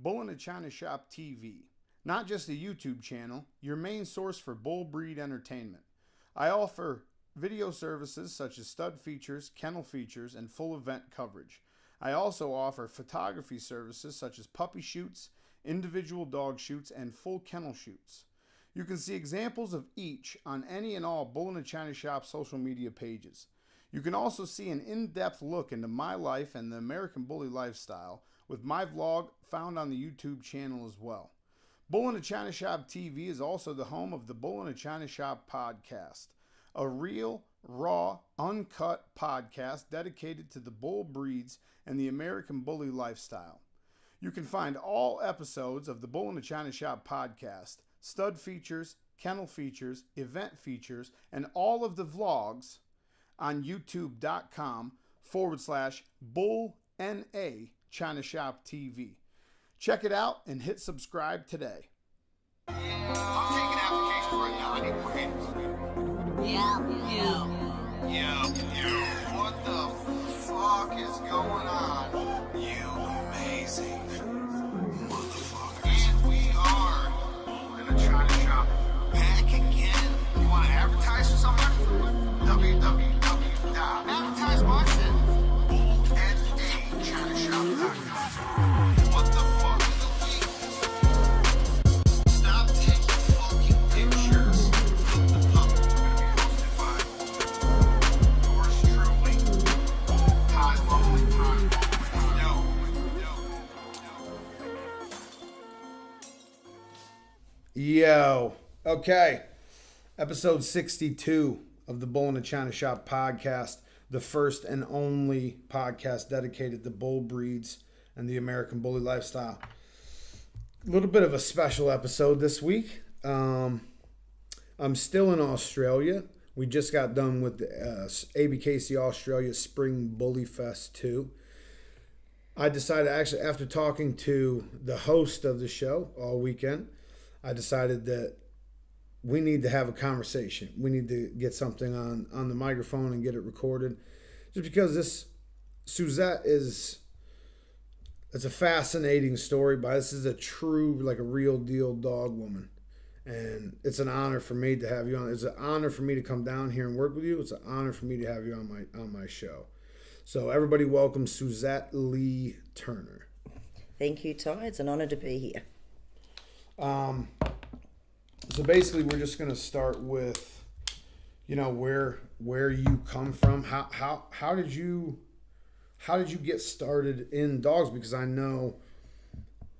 Bull-NA-ChinaShop TV. Not just a YouTube channel, your main source for bull breed entertainment. I offer video services such as stud features, kennel features, and full event coverage. I also offer photography services such as puppy shoots, individual dog shoots, and full kennel shoots. You can see examples of each on any and all Bull-NA-ChinaShop social media pages. You can also see an in-depth look into my life and the American Bully lifestyle with my vlog found on the YouTube channel as well. Bull-NA-ChinaShop TV is also the home of the Bull-NA-ChinaShop podcast, a real, raw, uncut podcast dedicated to the bull breeds and the American Bully lifestyle. You can find all episodes of the Bull-NA-ChinaShop podcast, stud features, kennel features, event features, and all of the vlogs on youtube.com/Bull-NA-ChinaShop TV. Check it out and hit subscribe today. I'm taking applications right now. I need more hands. Yo. What the fuck is going on? You amazing motherfuckers. And we are in a China shop back again. You want to advertise for somewhere? www.advertise my shit. Bull-NA-ChinaShop.com. What the fuck is the week? Stop taking fucking pictures of the pup. Hosted by yours truly, High Lonely Pine. Yo. Yo. Okay. Episode 62 of the Bull-NA-ChinaShop podcast, the first and only podcast dedicated to bull breeds and the American Bully lifestyle. A little bit of a special episode this week. I'm still in Australia. We just got done with the Abkc Australia Spring Bully Fest 2. I decided, actually, after talking to the host of the show all weekend, I decided that we need to have a conversation. We need to get something on the microphone and get it recorded. Just because this Suzette it's a fascinating story, but this is a true, like a real deal dog woman. And it's an honor for me to have you on. It's an honor for me to come down here and work with you. It's an honor for me to have you on my show. So everybody welcome Suzette Lee Turner. Thank you, Ty. It's an honor to be here. So basically, we're just going to start with, where you come from. How did you get started in dogs? Because I know,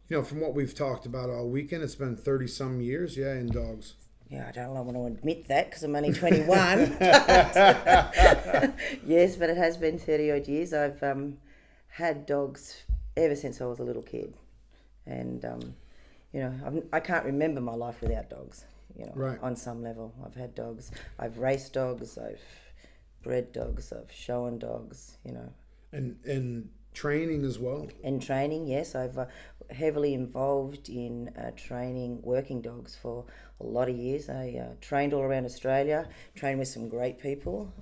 from what we've talked about all weekend, it's been 30 some years, in dogs. Yeah, I don't want to admit that because I'm only 21. Yes, but it has been 30 odd years. I've had dogs ever since I was a little kid, and I can't remember my life without dogs, right. On some level. I've had dogs. I've raced dogs. I've bred dogs. I've shown dogs, And training as well? And training, yes. I've heavily involved in training working dogs for a lot of years. I trained all around Australia, trained with some great people.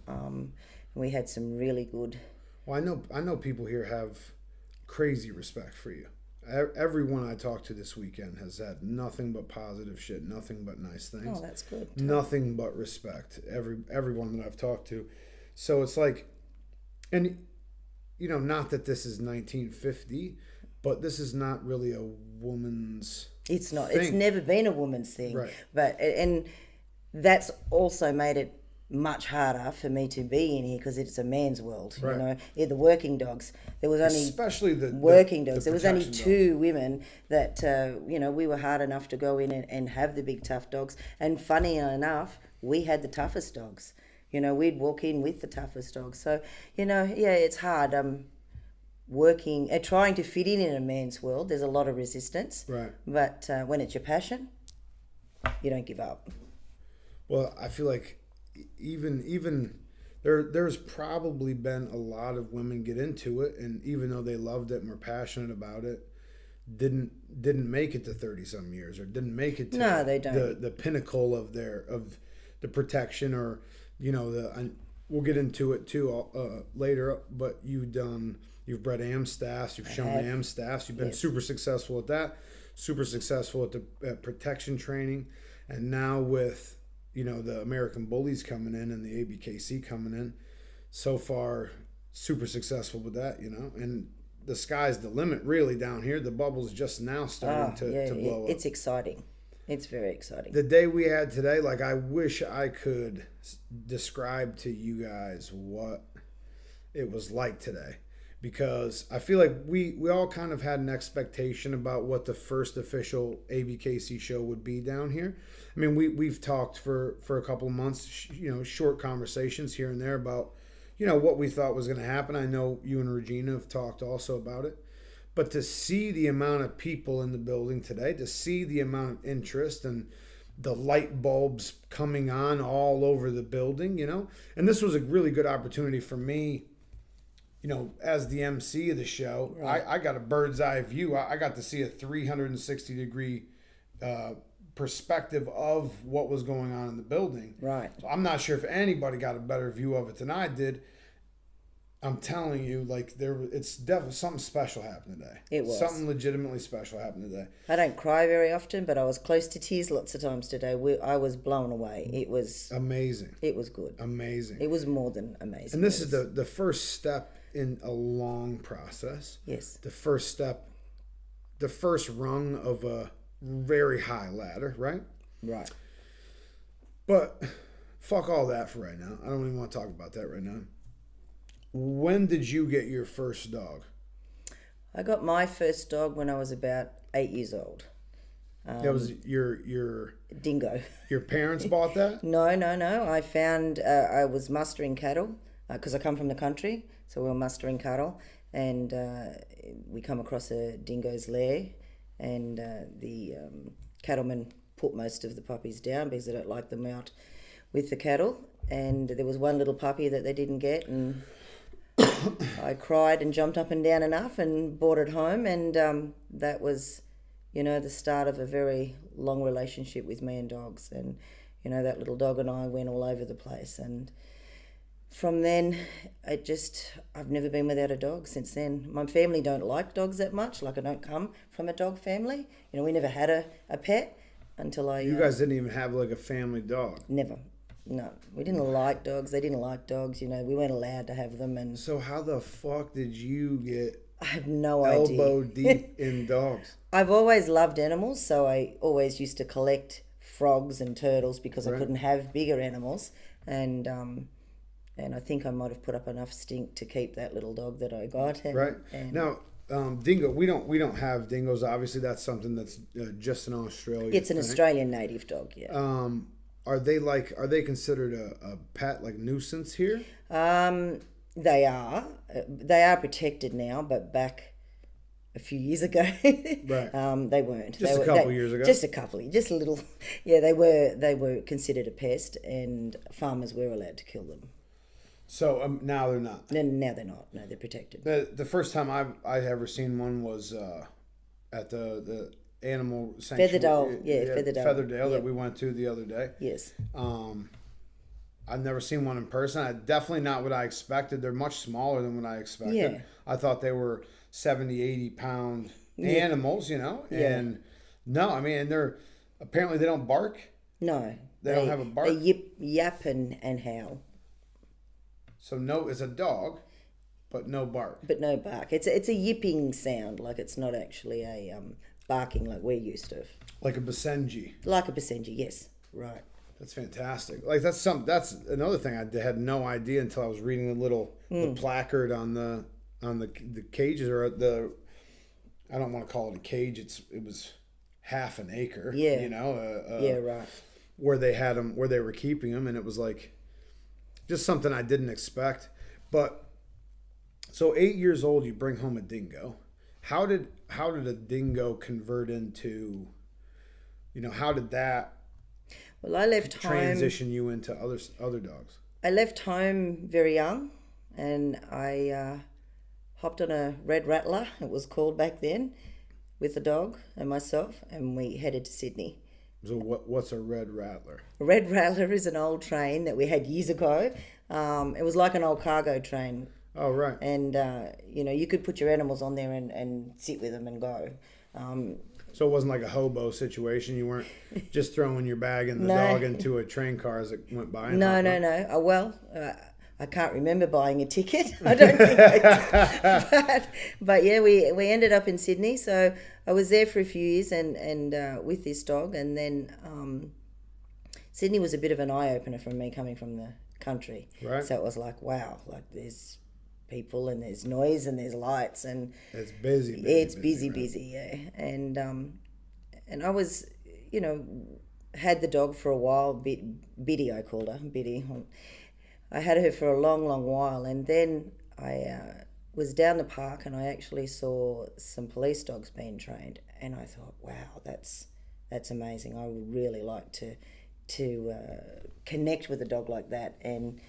We had some really good... Well, I know people here have crazy respect for you. Everyone I talked to this weekend has had nothing but positive shit, nothing but nice things. Oh, that's good. Nothing but respect. Everyone that I've talked to. So it's like, and not that this is 1950, but this is not really a woman's It's not. thing. It's never been a woman's thing. Right. And that's also made it much harder for me to be in here because it's a man's world. Right. The working dogs. There was only especially the working dogs. There was only protection two women that we were hard enough to go in and have the big tough dogs. And funny enough, we had the toughest dogs. We'd walk in with the toughest dogs. So it's hard. Working and trying to fit in a man's world. There's a lot of resistance. Right. But when it's your passion, you don't give up. Well, I feel like even there's probably been a lot of women get into it, and even though they loved it and were passionate about it, didn't make it to 30 some years, or didn't make it to no, they don't. the pinnacle of the protection, or we'll get into it too later, but you've done You've bred Amstaffs. You've shown Amstaffs. You've been Yes. super successful at that. Super successful at the protection training, and now with the American Bullies coming in and the Abkc coming in, so far super successful with that. And the sky's the limit really down here. The bubble's just now starting to blow up. It's exciting. It's very exciting. The day we had today, like I wish I could describe to you guys what it was like today, because I feel like we all kind of had an expectation about what the first official Abkc show would be down here. I mean, we've talked for a couple of months, short conversations here and there about what we thought was going to happen. I know you and Regina have talked also about it. But to see the amount of people in the building today, to see the amount of interest and the light bulbs coming on all over the building, and this was a really good opportunity for me, as the MC of the show. Right. I got a bird's eye view. I got to see a 360-degree perspective of what was going on in the building. Right. So I'm not sure if anybody got a better view of it than I did. I'm telling you, like it's definitely something special happened today. It was something legitimately special happened today. I don't cry very often, but I was close to tears lots of times today. I was blown away. It was amazing. It was good. Amazing. It was more than amazing. And this is the first step in a long process. Yes. The first step, the first rung of a very high ladder, right? Right. But fuck all that for right now. I don't even want to talk about that right now. When did you get your first dog? I got my first dog when I was about 8 years old. That was your dingo. Your parents bought that? No. I found I was mustering cattle because I come from the country, so we were mustering cattle, and we come across a dingo's lair, and the cattlemen put most of the puppies down because they don't like them out with the cattle, and there was one little puppy that they didn't get, and I cried and jumped up and down enough and brought it home, and that was, the start of a very long relationship with me and dogs. And, that little dog and I went all over the place. And from then, I've never been without a dog since then. My family don't like dogs that much. Like, I don't come from a dog family. We never had a pet until I... You guys didn't even have, like, a family dog? Never. No, we didn't like dogs. They didn't like dogs. We weren't allowed to have them. And so how the fuck did you get I have no idea. Elbow deep in dogs? I've always loved animals, so I always used to collect frogs and turtles because I couldn't have bigger animals. And I think I might have put up enough stink to keep that little dog that I got. And, Now, dingo. We don't have dingoes. Obviously, that's something that's just an Australian. It's an Australian native dog. Yeah. Are they considered a pet, like nuisance here? They are protected now, but back a few years ago, they weren't. Just a couple years ago. Just a little. Yeah, they were considered a pest, and farmers were allowed to kill them. So now they're not. Now they're not. No, they're protected. The first time I ever seen one was at the animal sanctuary. Featherdale that we went to the other day. Yes. I've never seen one in person. Definitely not what I expected. They're much smaller than what I expected. Yeah. I thought they were 70, 80 pound animals, and no, I mean, apparently they don't bark. No. They don't have a bark. They yip, yap, and howl. So no, it's a dog, but no bark. But no bark. It's a yipping sound. Like, it's not actually a barking like we're used to. Like a Basenji. Like a Basenji, yes. Right. That's fantastic. Like that's another thing I had no idea until I was reading the placard on the cages, or I don't want to call it a cage. It was half an acre. Yeah. Right. Where they had them, where they were keeping them, and it was like just something I didn't expect. But so 8 years old, you bring home a dingo. How did a dingo convert into, how did that? Well, I left home. Transition you into other dogs. I left home very young, and I hopped on a red rattler. It was called back then, with a dog and myself, and we headed to Sydney. So what's a red rattler? A red rattler is an old train that we had years ago. It was like an old cargo train. Oh, right. And you could put your animals on there and sit with them and go. So it wasn't like a hobo situation. You weren't just throwing your bag and the dog into a train car as it went by. No. I can't remember buying a ticket. I don't think I did. But yeah, we ended up in Sydney. So I was there for a few years and with this dog. And then Sydney was a bit of an eye-opener for me coming from the country. Right. So it was like, wow, like there's people and there's noise and there's lights and it's busy. It's busy, right? yeah. And I was, had the dog for a while. Biddy, I called her, Biddy. I had her for a long, long while, and then I was down the park and I actually saw some police dogs being trained, and I thought, wow, that's amazing. I would really like to connect with a dog like that and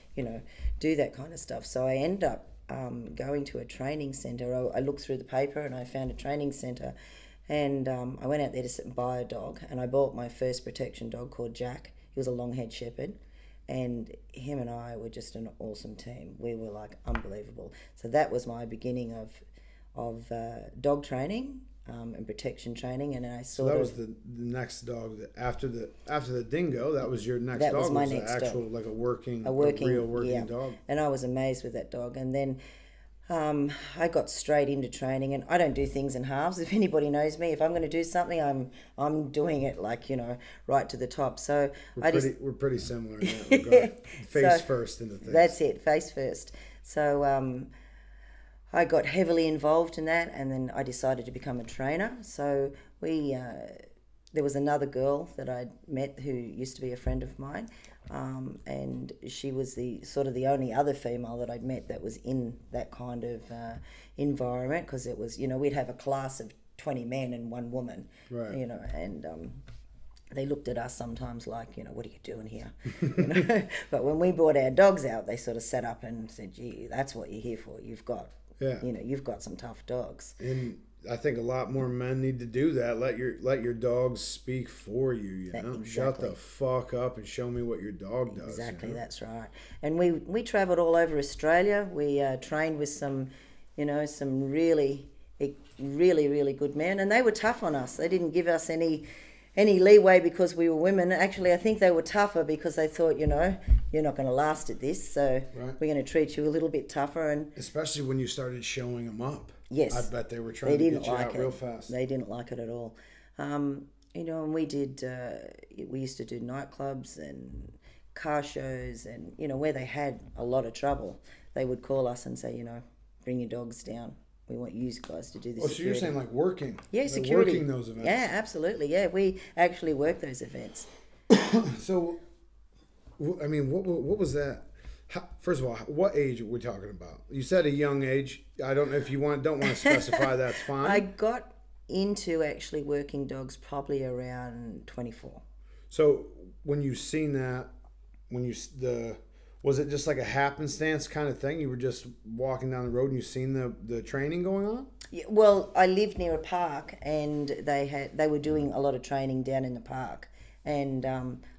do that kind of stuff. So I ended up going to a training centre. I looked through the paper and I found a training centre, and I went out there to sit and buy a dog, and I bought my first protection dog called Jack. He was a long-haired shepherd, and him and I were just an awesome team. We were like unbelievable. So that was my beginning of dog training and protection training, and I So that was the next dog that after the dingo. That was your next dog. That was my was next actual dog. Like a real working yeah. dog. And I was amazed with that dog. And then I got straight into training, and I don't do things in halves. If anybody knows me, if I'm going to do something, I'm doing it like right to the top. So we're pretty similar in that regard. Face first into things. That's it, face first. So I got heavily involved in that, and then I decided to become a trainer. So there was another girl that I'd met who used to be a friend of mine, and she was the only other female that I'd met that was in that kind of environment, because it was, we'd have a class of 20 men and one woman, right. And they looked at us sometimes like, what are you doing here? But when we brought our dogs out, they sort of sat up and said, gee, that's what you're here for. You've got, you've got some tough dogs. And I think a lot more men need to do that. Let your dogs speak for you. Exactly. Shut the fuck up and show me what your dog does. Exactly, that's right. And we travelled all over Australia. We trained with some really, really, really good men, and they were tough on us. They didn't give us any leeway because we were women. Actually, I think they were tougher because they thought, you're not going to last at this, so we're going to treat you a little bit tougher. And especially when you started showing them up. Yes. I bet they were trying to get you out real fast. They didn't like it at all. And we did, we used to do nightclubs and car shows, and, where they had a lot of trouble, they would call us and say, bring your dogs down. We want you guys to do this. Oh, so you're saying like working? Yeah, like security. Working those events. Yeah, absolutely. Yeah, we actually work those events. So, I mean, what was that? First of all, what age are we talking about? You said a young age. I don't know if you don't want to specify. That's fine. I got into actually working dogs probably around 24. So when you seen that, was it just like a happenstance kind of thing? You were just walking down the road and you seen the training going on? Yeah, well, I lived near a park, and they were doing a lot of training down in the park. And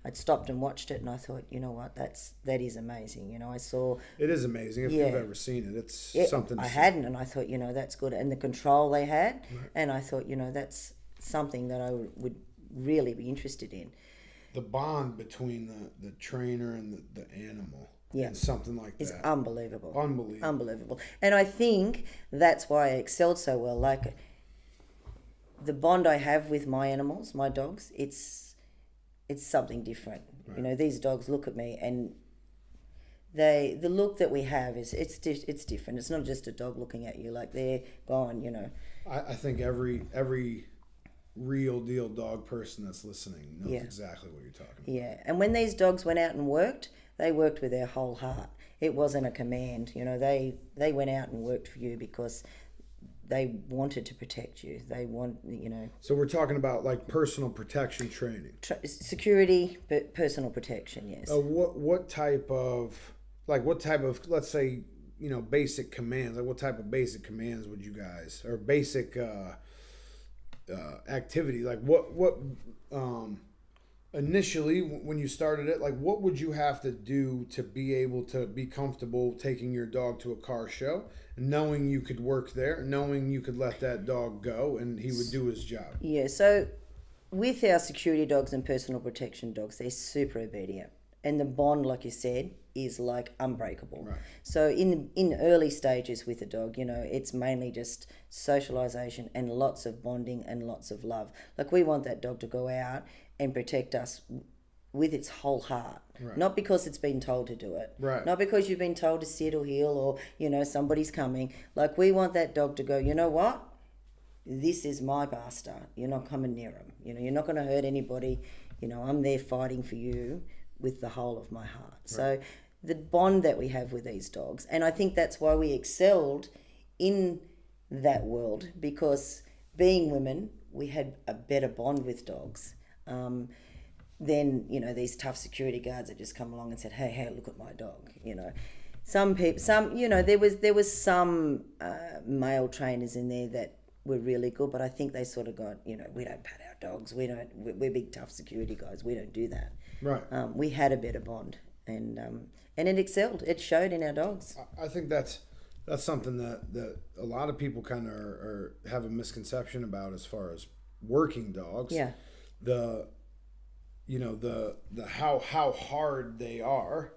I'd stopped and watched it, and I thought, you know what, that is amazing. I saw... It is amazing if you've ever seen it. It's something to I see. hadn't, and I thought, that's good. And the control they had, right. And I thought, that's something that I would really be interested in. The bond between the trainer and the animal, and something like that, is unbelievable. Unbelievable. And I think that's why I excelled so well. Like, the bond I have with my animals, my dogs, it's something different. Right. These dogs look at me, and the look that we have it's different. It's not just a dog looking at you, like they're gone. I think every real deal dog person that's listening knows exactly what you're talking about. Yeah, and when these dogs went out and worked, they worked with their whole heart. It wasn't a command. They went out and worked for you because they wanted to protect you. They want, So we're talking about like personal protection training. Security, but personal protection, yes. What type of, let's say, basic commands, like what type of basic commands would you guys, or basic activity, like what initially when you started it, like what would you have to do to be able to be comfortable taking your dog to a car show, knowing you could work there, knowing you could let that dog go and he would do his job? Yeah, so with our security dogs and personal protection dogs, they're super obedient. And the bond, like you said, is like unbreakable. Right. So in early stages with a dog, it's mainly just socialization and lots of bonding and lots of love. Like we want that dog to go out and protect us with its whole heart. Right. Not because it's been told to do it. Right. Not because you've been told to sit or heel or, somebody's coming. Like we want that dog to go, you know what? This is my bastard. You're not coming near him. You're not going to hurt anybody. I'm there fighting for you with the whole of my heart. Right. So the bond that we have with these dogs, and I think that's why we excelled in that world, because being women, we had a better bond with dogs. Then, these tough security guards that just come along and said, hey, look at my dog. Some people, there was some male trainers in there that were really good, but I think they sort of got, we don't pat our dogs. We're big tough security guys. We don't do that. Right. We had a better bond, and it excelled. It showed in our dogs. I think that's something that a lot of people kind of have a misconception about as far as working dogs. Yeah. The how hard they are,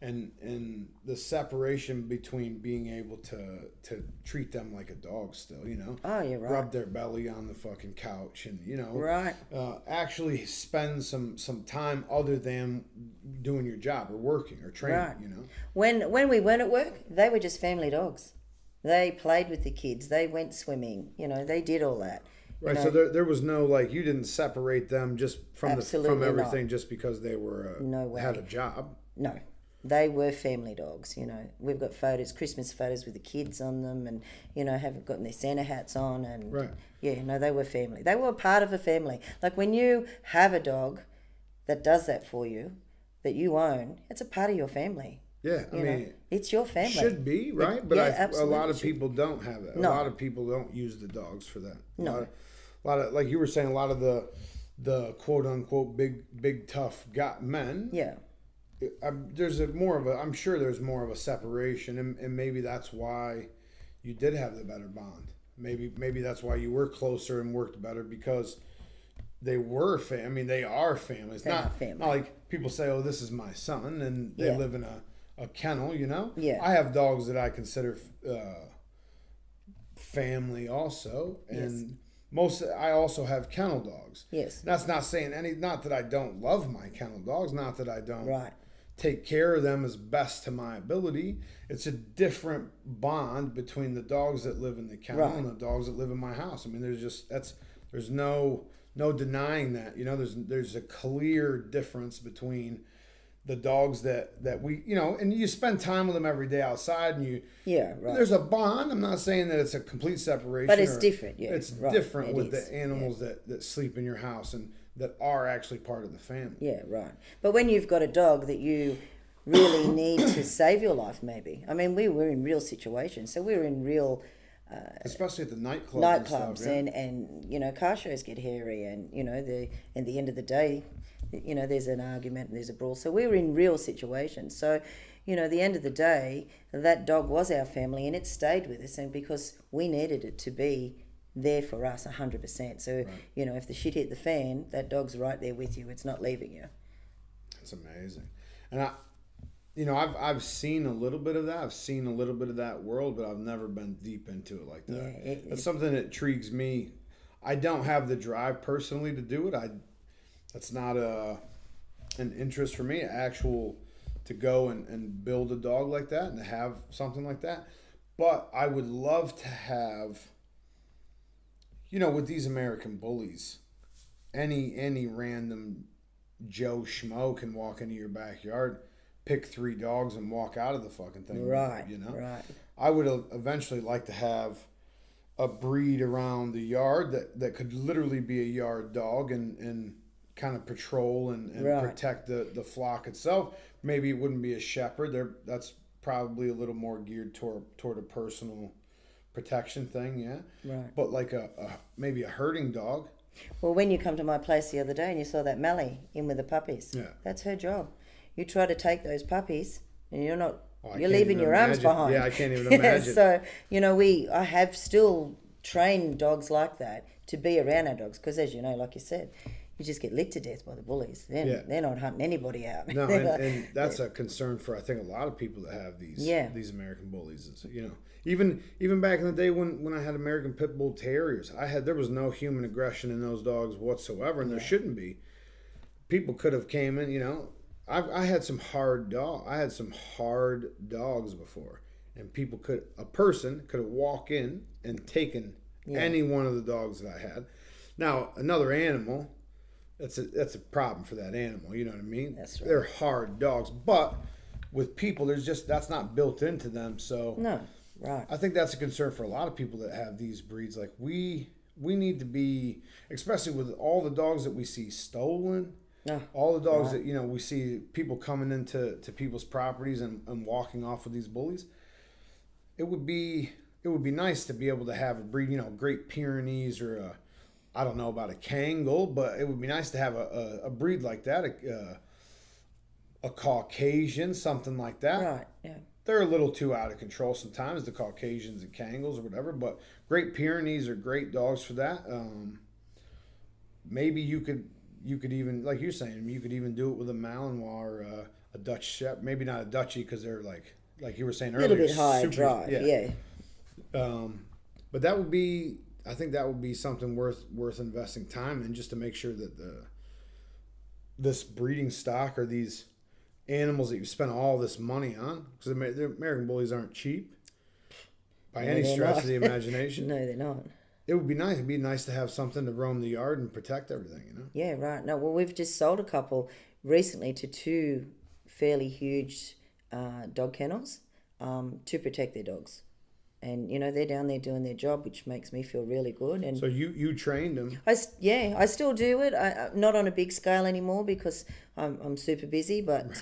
and the separation between being able to treat them like a dog still, Oh, you're right. rub their belly on the fucking couch and, Right. Actually spend some time other than doing your job or working or training, Right. When we weren't at work, they were just family dogs. They played with the kids. They went swimming. They did all that. Right, so there was no, like, you didn't separate them just from everything not. Just because they were No way. had a job. No, they were family dogs. We've got photos, Christmas photos with the kids on them, and have gotten their Santa hats on, and Right. Yeah, no, they were family. They were a part of a family. Like when you have a dog that does that for you, that you own, it's a part of your family. Yeah, I mean, it's your family. Should be, right? But yeah, a lot of absolutely people don't have that. No. A lot of people don't use the dogs for that. No. A lot of, like you were saying, a lot of the quote unquote big tough men. Yeah. I'm sure there's more of a separation, and maybe that's why you did have the better bond. Maybe that's why you were closer and worked better, because they were I mean, they are family. It's not like people say, oh, this is my son, and they live in a kennel, Yeah. I have dogs that I consider family also, and I also have kennel dogs. Yes. That's not saying not that I don't love my kennel dogs, not that I don't Right. take care of them as best to my ability. It's a different bond between the dogs that live in the kennel Right. and the dogs that live in my house. I mean, there's no denying that. There's a clear difference between the dogs that we, and you spend time with them every day outside, and Yeah, right. there's a bond. I'm not saying that it's a complete separation, But it's different, yeah. It's right. different It with is, the animals that sleep in your house and that are actually part of the family. Yeah, right. But when you've got a dog that you really need to save your life, maybe. I mean, we were in real situations, so we were in real Especially at the nightclubs and stuff, yeah. and car shows get hairy, and at the end of the day, there's an argument and there's a brawl. So we were in real situations. So, at the end of the day, that dog was our family, and it stayed with us, and because we needed it to be there for us 100%. So, Right. If the shit hit the fan, that dog's right there with you. It's not leaving you. It's amazing. And I've seen a little bit of that. I've seen a little bit of that world, but I've never been deep into it like that. Yeah, That's something that intrigues me. I don't have the drive personally to do it. That's not an interest for me, to go and build a dog like that and to have something like that. But I would love to have, with these American bullies, any random Joe Schmo can walk into your backyard, pick 3 dogs, and walk out of the fucking thing. Right, Right. I would eventually like to have a breed around the yard that could literally be a yard dog and kind of patrol and Right. protect the flock itself. Maybe it wouldn't be a shepherd. That's probably a little more geared toward a personal protection thing, yeah. Right. But like maybe a herding dog Well, when you come to my place the other day and you saw that Mallee in with the puppies, Yeah. that's her job. You try to take those puppies and you're not, I you're can't leaving even your arms imagine. behind. Yeah, I can't even imagine. So, you know, I have still trained dogs like that to be around our dogs because, as you know, like you said, you just get licked to death by the bullies. They're not hunting anybody out. No, and that's a concern for, I think, a lot of people that have these American bullies. Is, you know, even back in the day when I had American Pit Bull Terriers, there was no human aggression in those dogs whatsoever, and there shouldn't be. People could have came in, you know. I had some hard dogs before, and a person could have walked in and taken any one of the dogs that I had. Now another animal, that's a problem for that animal. You know what I mean? That's right. They're hard dogs, but with people, that's not built into them. So No, right. I think that's a concern for a lot of people that have these breeds. Like we need to be, especially with all the dogs that we see stolen. No, All the dogs that, you know, we see people coming into people's properties and walking off with these bullies. It would be nice to be able to have a breed, you know, Great Pyrenees or I don't know about a Kangal, but it would be nice to have a breed like that, a Caucasian, something like that. Right, yeah. They're a little too out of control sometimes, the Caucasians and Kangals or whatever, but Great Pyrenees are great dogs for that. Maybe you could even, like you're saying, you could even do it with a Malinois or a Dutch Shepherd. Maybe not a Dutchie because they're like you were saying earlier, A little bit higher drive, yeah. But I think that would be something worth investing time in, just to make sure that this breeding stock or these animals that you spend all this money on, because the American bullies aren't cheap by any stretch of the imagination. No, they're not. It would be nice. It'd be nice to have something to roam the yard and protect everything, you know? Yeah, right. No, well, we've just sold a couple recently to two fairly huge dog kennels to protect their dogs. And, you know, they're down there doing their job, which makes me feel really good. And So you trained them. I still do it. Not on a big scale anymore because I'm super busy, but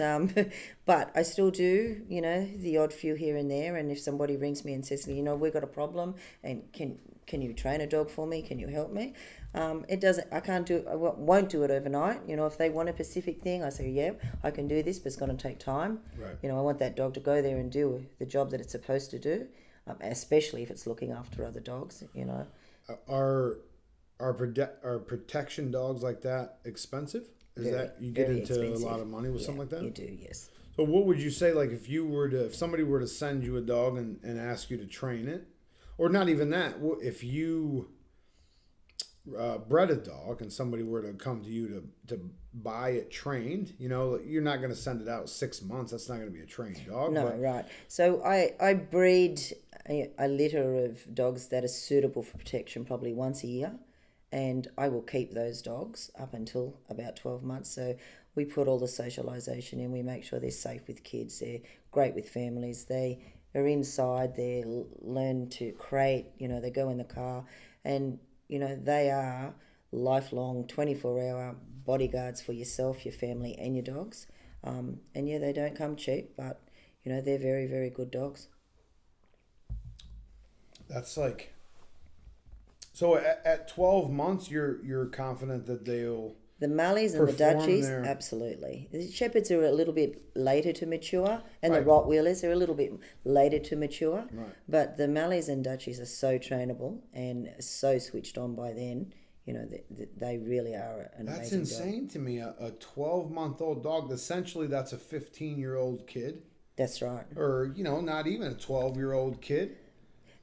but I still do, you know, the odd few here and there. And if somebody rings me and says, you know, we've got a problem, and can you train a dog for me? Can you help me? It doesn't. I can't do. I won't do it overnight. You know, if they want a specific thing, I say, yeah, I can do this, but it's going to take time. Right. You know, I want that dog to go there and do the job that it's supposed to do. Especially if it's looking after other dogs, you know. Are protection dogs like that expensive? Is that you get very into expensive. a lot of money with something like that? You do, yes. So what would you say, like, if somebody were to send you a dog and ask you to train it, or not even that, if you bred a dog and somebody were to come to you to buy it trained, you know, you're not going to send it out 6 months. That's not going to be a trained dog. No, right. So I breed a litter of dogs that are suitable for protection probably once a year, and I will keep those dogs up until about 12 months. So we put all the socialization in. We make sure they're safe with kids. They're great with families. They are inside. They learn to crate. You know, they go in the car, and you know, they are lifelong 24-hour bodyguards for yourself, your family, and your dogs. And yeah, they don't come cheap, but you know, they're very, very good dogs. That's like, so at 12 months, you're confident that they'll The Malleys and the perform Dutchies, their- absolutely. The Shepherds are a little bit later to mature, and Right. the Rottweilers are a little bit later to mature. Right. But the Malleys and Dutchies are so trainable and so switched on by then. You know, they really are an That's amazing dog. insane to me. A 12-month-old dog, essentially that's a 15-year-old kid. That's right. Or, you know, not even a 12-year-old kid.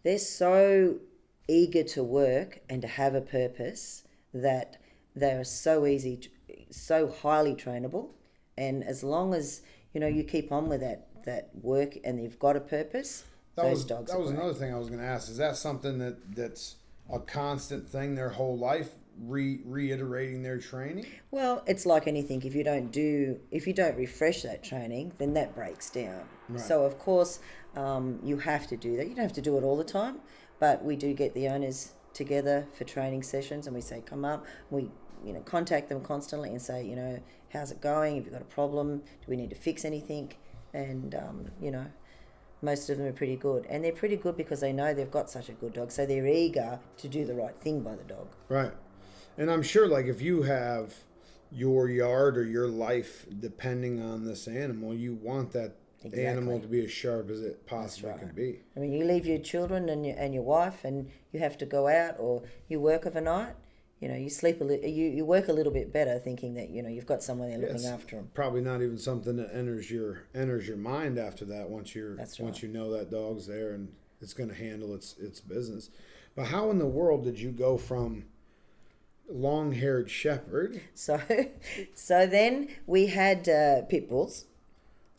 They're so eager to work and to have a purpose that they are so so highly trainable. And as long as, you know, you keep on with that work and you've got a purpose, those dogs That are was great. another thing I was going to ask. Is that something that's a constant thing their whole life, reiterating their training? Well, it's like anything. If you don't refresh that training, then that breaks down. Right. So of course, you have to do that. You don't have to do it all the time, but we do get the owners together for training sessions, and we say, come up. We, you know, contact them constantly and say, you know, how's it going? Have you got a problem? Do we need to fix anything? And you know, most of them are pretty good, and they're pretty good because they know they've got such a good dog, so they're eager to do the right thing by the dog. Right. And I'm sure, like, if you have your yard or your life depending on this animal, you want that animal to be as sharp as it possibly can be. I mean, you leave your children and your wife, and you have to go out, or you work overnight. You know, you sleep you work a little bit better, thinking that you've got someone there looking after them. Probably not even something that enters your mind after that. Once you know that dog's there and it's going to handle its business. But how in the world did you go from long-haired shepherd? So then we had pit bulls.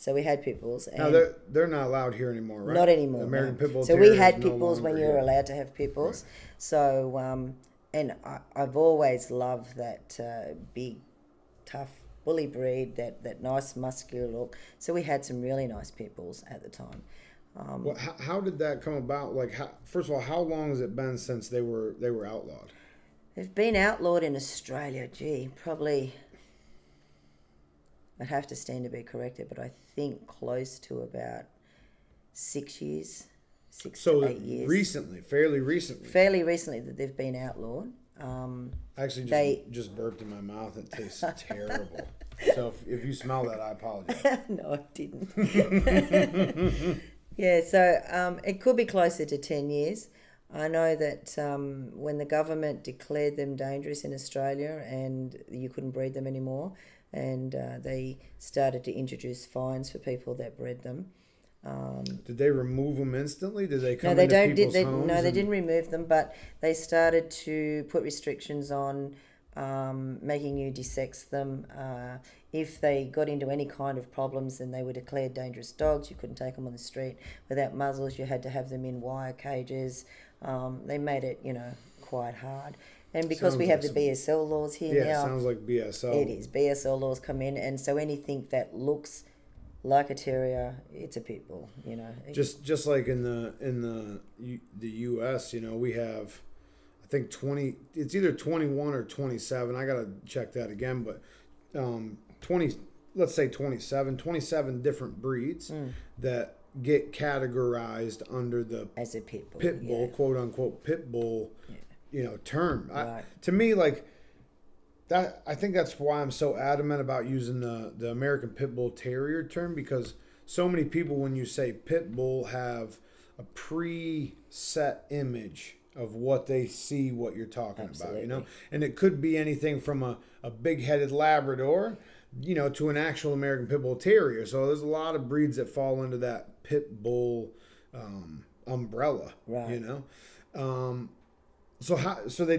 So we had pit bulls. And now they're not allowed here anymore, right? Not anymore. American pit bull. So we had pit bulls when you were allowed to have pit bulls. Right. So and I've always loved that big, tough, bully breed, that nice muscular look. So we had some really nice pit bulls at the time. Well, how did that come about? Like, first of all, how long has it been since they were outlawed? They've been outlawed in Australia. Gee, probably. I'd have to stand to be corrected, but I think close to about 6 years, 6 to 8 years. Fairly recently. Fairly recently that they've been outlawed. I actually just burped in my mouth. It tastes terrible. So if you smell that, I apologize. No, I didn't. Yeah, so it could be closer to 10 years. I know that when the government declared them dangerous in Australia and you couldn't breed them anymore, and they started to introduce fines for people that bred them. Did they remove them instantly? Did they come into people's homes? No, they didn't remove them, but they started to put restrictions on making you desex them. If they got into any kind of problems, then they were declared dangerous dogs. You couldn't take them on the street without muzzles. You had to have them in wire cages. They made it, quite hard. And because we have the BSL laws here now. Yeah, it sounds like BSL. It is. BSL laws come in, and so anything that looks like a terrier, it's a pit bull, Just like in the US, we have, I think 20. It's either 21 or 27. I gotta check that again, but 20. Let's say 27 different breeds that get categorized under the as a pit bull, quote unquote pit bull, term. Right. To me, like that, I think that's why I'm so adamant about using the American Pit Bull Terrier term, because so many people, when you say pit bull, have a preset image of what they see, what you're talking Absolutely. about, and it could be anything from a big-headed Labrador, to an actual American Pit Bull Terrier. So there's a lot of breeds that fall into that pit bull umbrella, right. So they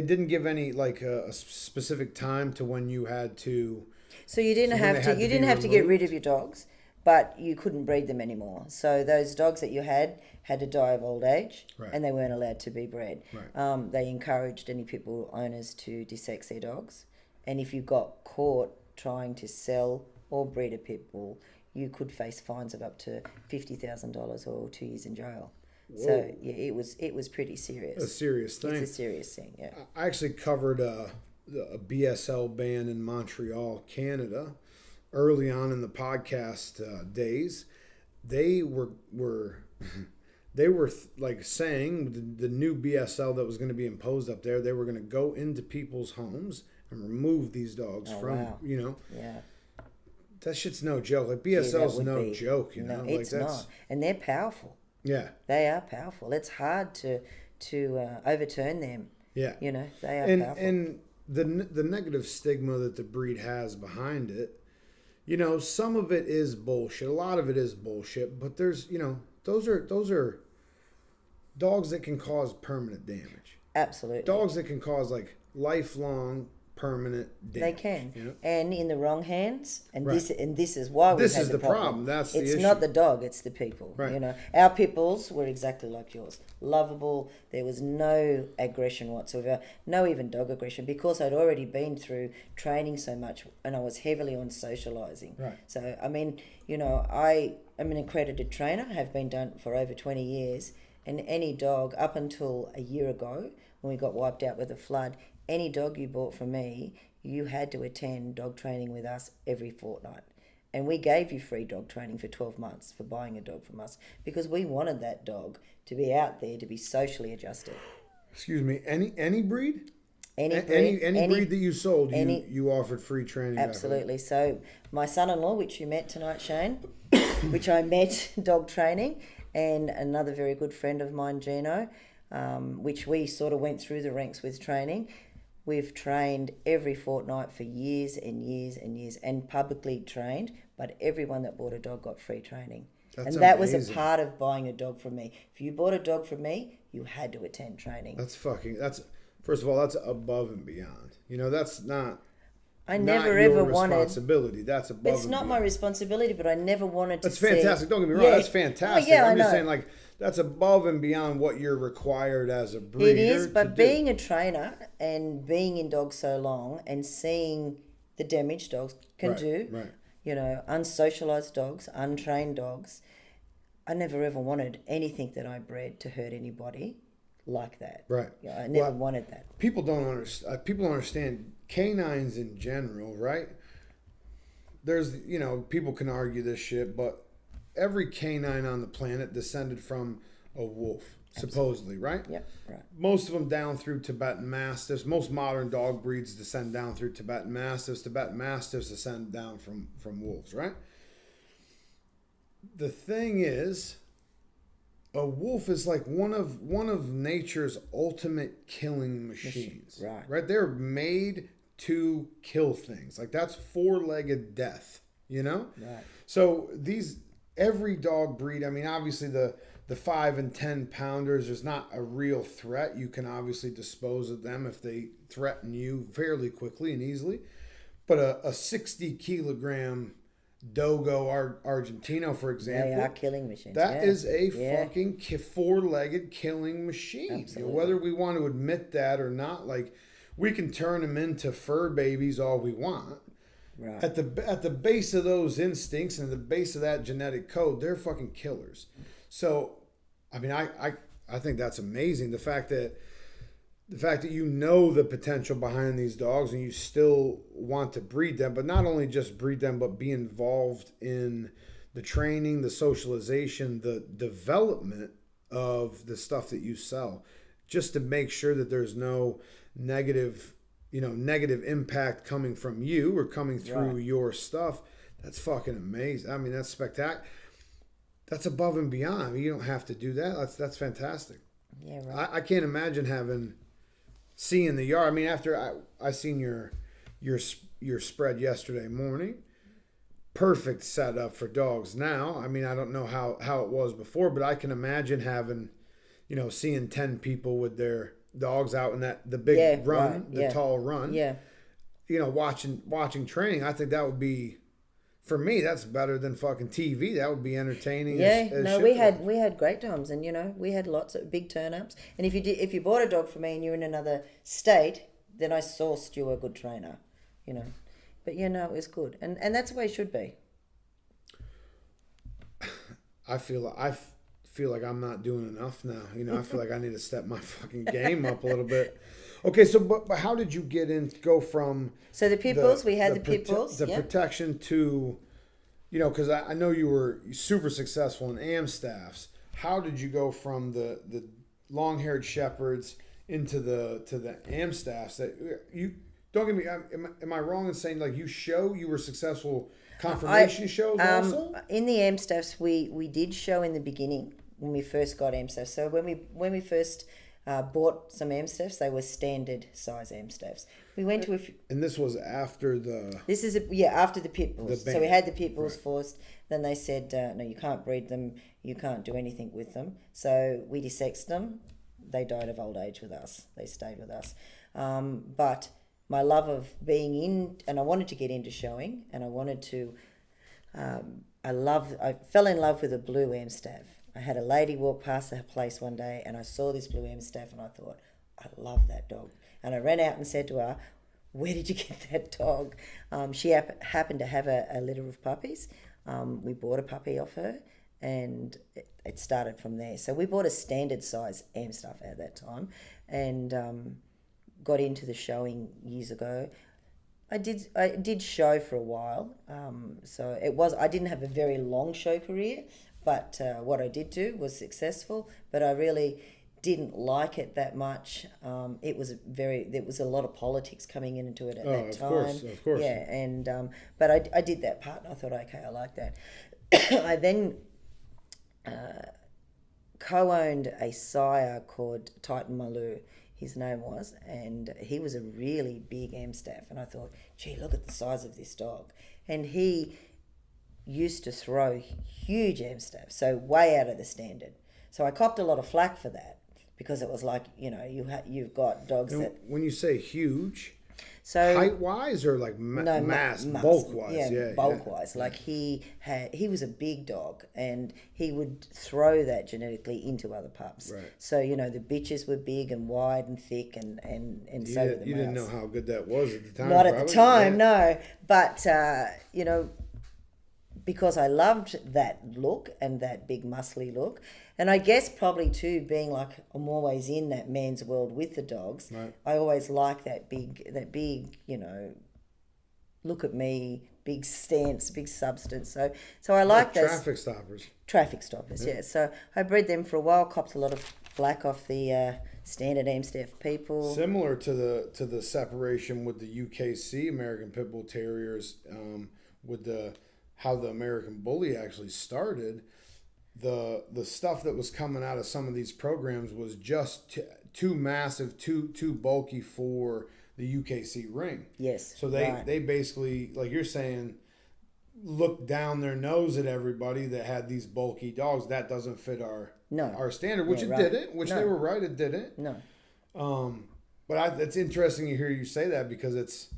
didn't give any like a specific time to when you had to. So you didn't have to get rid of your dogs, but you couldn't breed them anymore. So those dogs that you had to die of old age, right. and they weren't allowed to be bred. Right. They encouraged any pit bull owners to desex their dogs, and if you got caught trying to sell or breed a pit bull, you could face fines of up to $50,000 or 2 years in jail. Whoa. So yeah, it was pretty serious. A serious thing. It's a serious thing. Yeah. I actually covered a BSL ban in Montreal, Canada, early on in the podcast days. They were like saying the new BSL that was going to be imposed up there. They were going to go into people's homes and remove these dogs from. Wow. Yeah. That shit's no joke. Like BSL's no joke, No, like it's not. And they're powerful. Yeah. They are powerful. It's hard to overturn them. Yeah. They are powerful. And the negative stigma that the breed has behind it, some of it is bullshit. A lot of it is bullshit, but there's, those are dogs that can cause permanent damage. Absolutely. Dogs that can cause like lifelong permanent damage. They can, and in the wrong hands, and right. this is why this is the problem. That's the issue. It's not the dog; it's the people. Right. Our pit bulls were exactly like yours, lovable. There was no aggression whatsoever, no even dog aggression, because I'd already been through training so much, and I was heavily on socializing. Right. So I mean, I am an accredited trainer. Have been done for over 20 years, and any dog up until a year ago, when we got wiped out with a flood. Any dog you bought from me, you had to attend dog training with us every fortnight. And we gave you free dog training for 12 months for buying a dog from us, because we wanted that dog to be out there, to be socially adjusted. Excuse me. Any breed? Any breed, Any breed that you sold, any- you offered free training. Absolutely. So my son-in-law, which you met tonight, Shane, which I met dog training, and another very good friend of mine, Gino, which we sort of went through the ranks with training. We've trained every fortnight for years and years and years, and publicly trained, but everyone that bought a dog got free training. That's and that was amazing. a part of buying a dog from me. If you bought a dog from me, you had to attend training. That's first of all, that's above and beyond. You know, that's not. I not never your ever wanted. responsibility. That's above. It's and not my beyond. responsibility, but I never wanted to. That's fantastic. Don't get me wrong. Yeah. That's fantastic. Oh, yeah, I'm I just know. saying, like, that's above and beyond what you're required as a breeder. It is, to but do. being a trainer and being in dogs so long and seeing the damage dogs can Right, do, right. you know, unsocialized dogs, untrained dogs, I never ever wanted anything that I bred to hurt anybody like that. Right. Yeah, I never Well, wanted that. People don't understand. People don't understand canines in general, right? There's, you know, people can argue this shit, but every canine on the planet descended from a wolf, supposedly, right? Yep, right. Most of them down through Tibetan Mastiffs. Most modern dog breeds descend down through Tibetan Mastiffs. Tibetan Mastiffs descend down from wolves, right? The thing is, a wolf is like one of nature's ultimate killing machines. Right. They're made to kill things. Like, that's four-legged death, you know? Right. So every dog breed, I mean, obviously the 5 and 10 pounders is not a real threat. You can obviously dispose of them if they threaten you fairly quickly and easily. But a 60 kilogram Dogo Argentino, for example, They are killing machines. that yeah. is a Yeah. fucking four-legged killing machine. You know, Absolutely. whether we want to admit that or not, like, we can turn them into fur babies all we want. Right. At the base of those instincts and the base of that genetic code, they're fucking killers. So, I mean, I think that's amazing. The fact that you know the potential behind these dogs and you still want to breed them, but not only just breed them, but be involved in the training, the socialization, the development of the stuff that you sell, just to make sure that there's no negative impact coming from you or coming through your stuff. That's fucking amazing. I mean, that's spectacular. That's above and beyond. I mean, you don't have to do that. That's fantastic. Yeah, right. I can't imagine seeing the yard. I mean, after I seen your spread yesterday morning, perfect setup for dogs now. I mean, I don't know how it was before, but I can imagine having, you know, seeing 10 people with their dogs out in the big run, right, the tall run. Yeah. You know, watching training. I think that would be, for me, that's better than fucking TV. That would be entertaining. Yeah, as no, shit. we had great times, and you know we had lots of big turn-ups. And if you bought a dog from me and you're in another state, then I sourced you a good trainer, you know. But you know it was good, and that's the way it should be. I feel like I'm not doing enough now. You know, I feel like I need to step my fucking game up a little bit. Okay, so but how did you go from So the pit bulls, we had the pit bulls, the yeah. protection to, you know, because I know you were super successful in Amstaffs. How did you go from the long-haired shepherds into the Amstaffs? That you don't get me. Am I wrong in saying, like, you were successful conformation shows also? In the Amstaffs, we did show in the beginning when we first got Amstaffs. So when we first bought some Amstaffs, they were standard size Amstaffs. We went to And this was after the. This is after the pit bulls. The So we ban, had the pit bulls first. Then they said, no, you can't breed them. You can't do anything with them. So we desexed them. They died of old age with us. They stayed with us. But my love of being in, and I wanted to get into showing, and I wanted to. I fell in love with a blue Amstaff. I had a lady walk past her place one day, and I saw this blue Amstaff, and I thought, I love that dog. And I ran out and said to her, where did you get that dog? She happened to have a litter of puppies. We bought a puppy off her, and it started from there. So we bought a standard size Amstaff at that time, and got into the showing years ago. I did show for a while, so I didn't have a very long show career, but what I did do was successful. But I really didn't like it that much. There was a lot of politics coming into it at that time. Of course. Yeah, and but I did that part, and I thought, okay, I like that. I then co-owned a sire called Titan Maloo, his name was, and he was a really big Amstaff, and I thought, gee, look at the size of this dog. And he used to throw huge Amstaff, so way out of the standard. So I copped a lot of flack for that, because it was like, you've got dogs And that... when you say huge, So height-wise or like mass, bulk-wise? Yeah, bulk-wise. Like he was a big dog, and he would throw that genetically into other pups. Right. So, the bitches were big and wide and thick, and so were the You didn't know males. how good that was at the time. Not probably. at the time, Yeah. no. But, because I loved that look and that big muscly look, and I guess probably too, being like I'm always in that man's world with the dogs, Right. I always like that big, look at me, big stance, big substance. So I like those Traffic stoppers. yeah. So I bred them for a while, copped a lot of flack off the standard Amstaff people. Similar to the separation with the UKC American Pit Bull Terriers, with how the American Bully actually started. The stuff that was coming out of some of these programs was just too massive, too bulky for the UKC ring. Yes. So they basically, like you're saying, looked down their nose at everybody that had these bulky dogs. That doesn't fit our standard, which didn't. Which they were right, it didn't. No. But it's interesting to hear you say that, because it's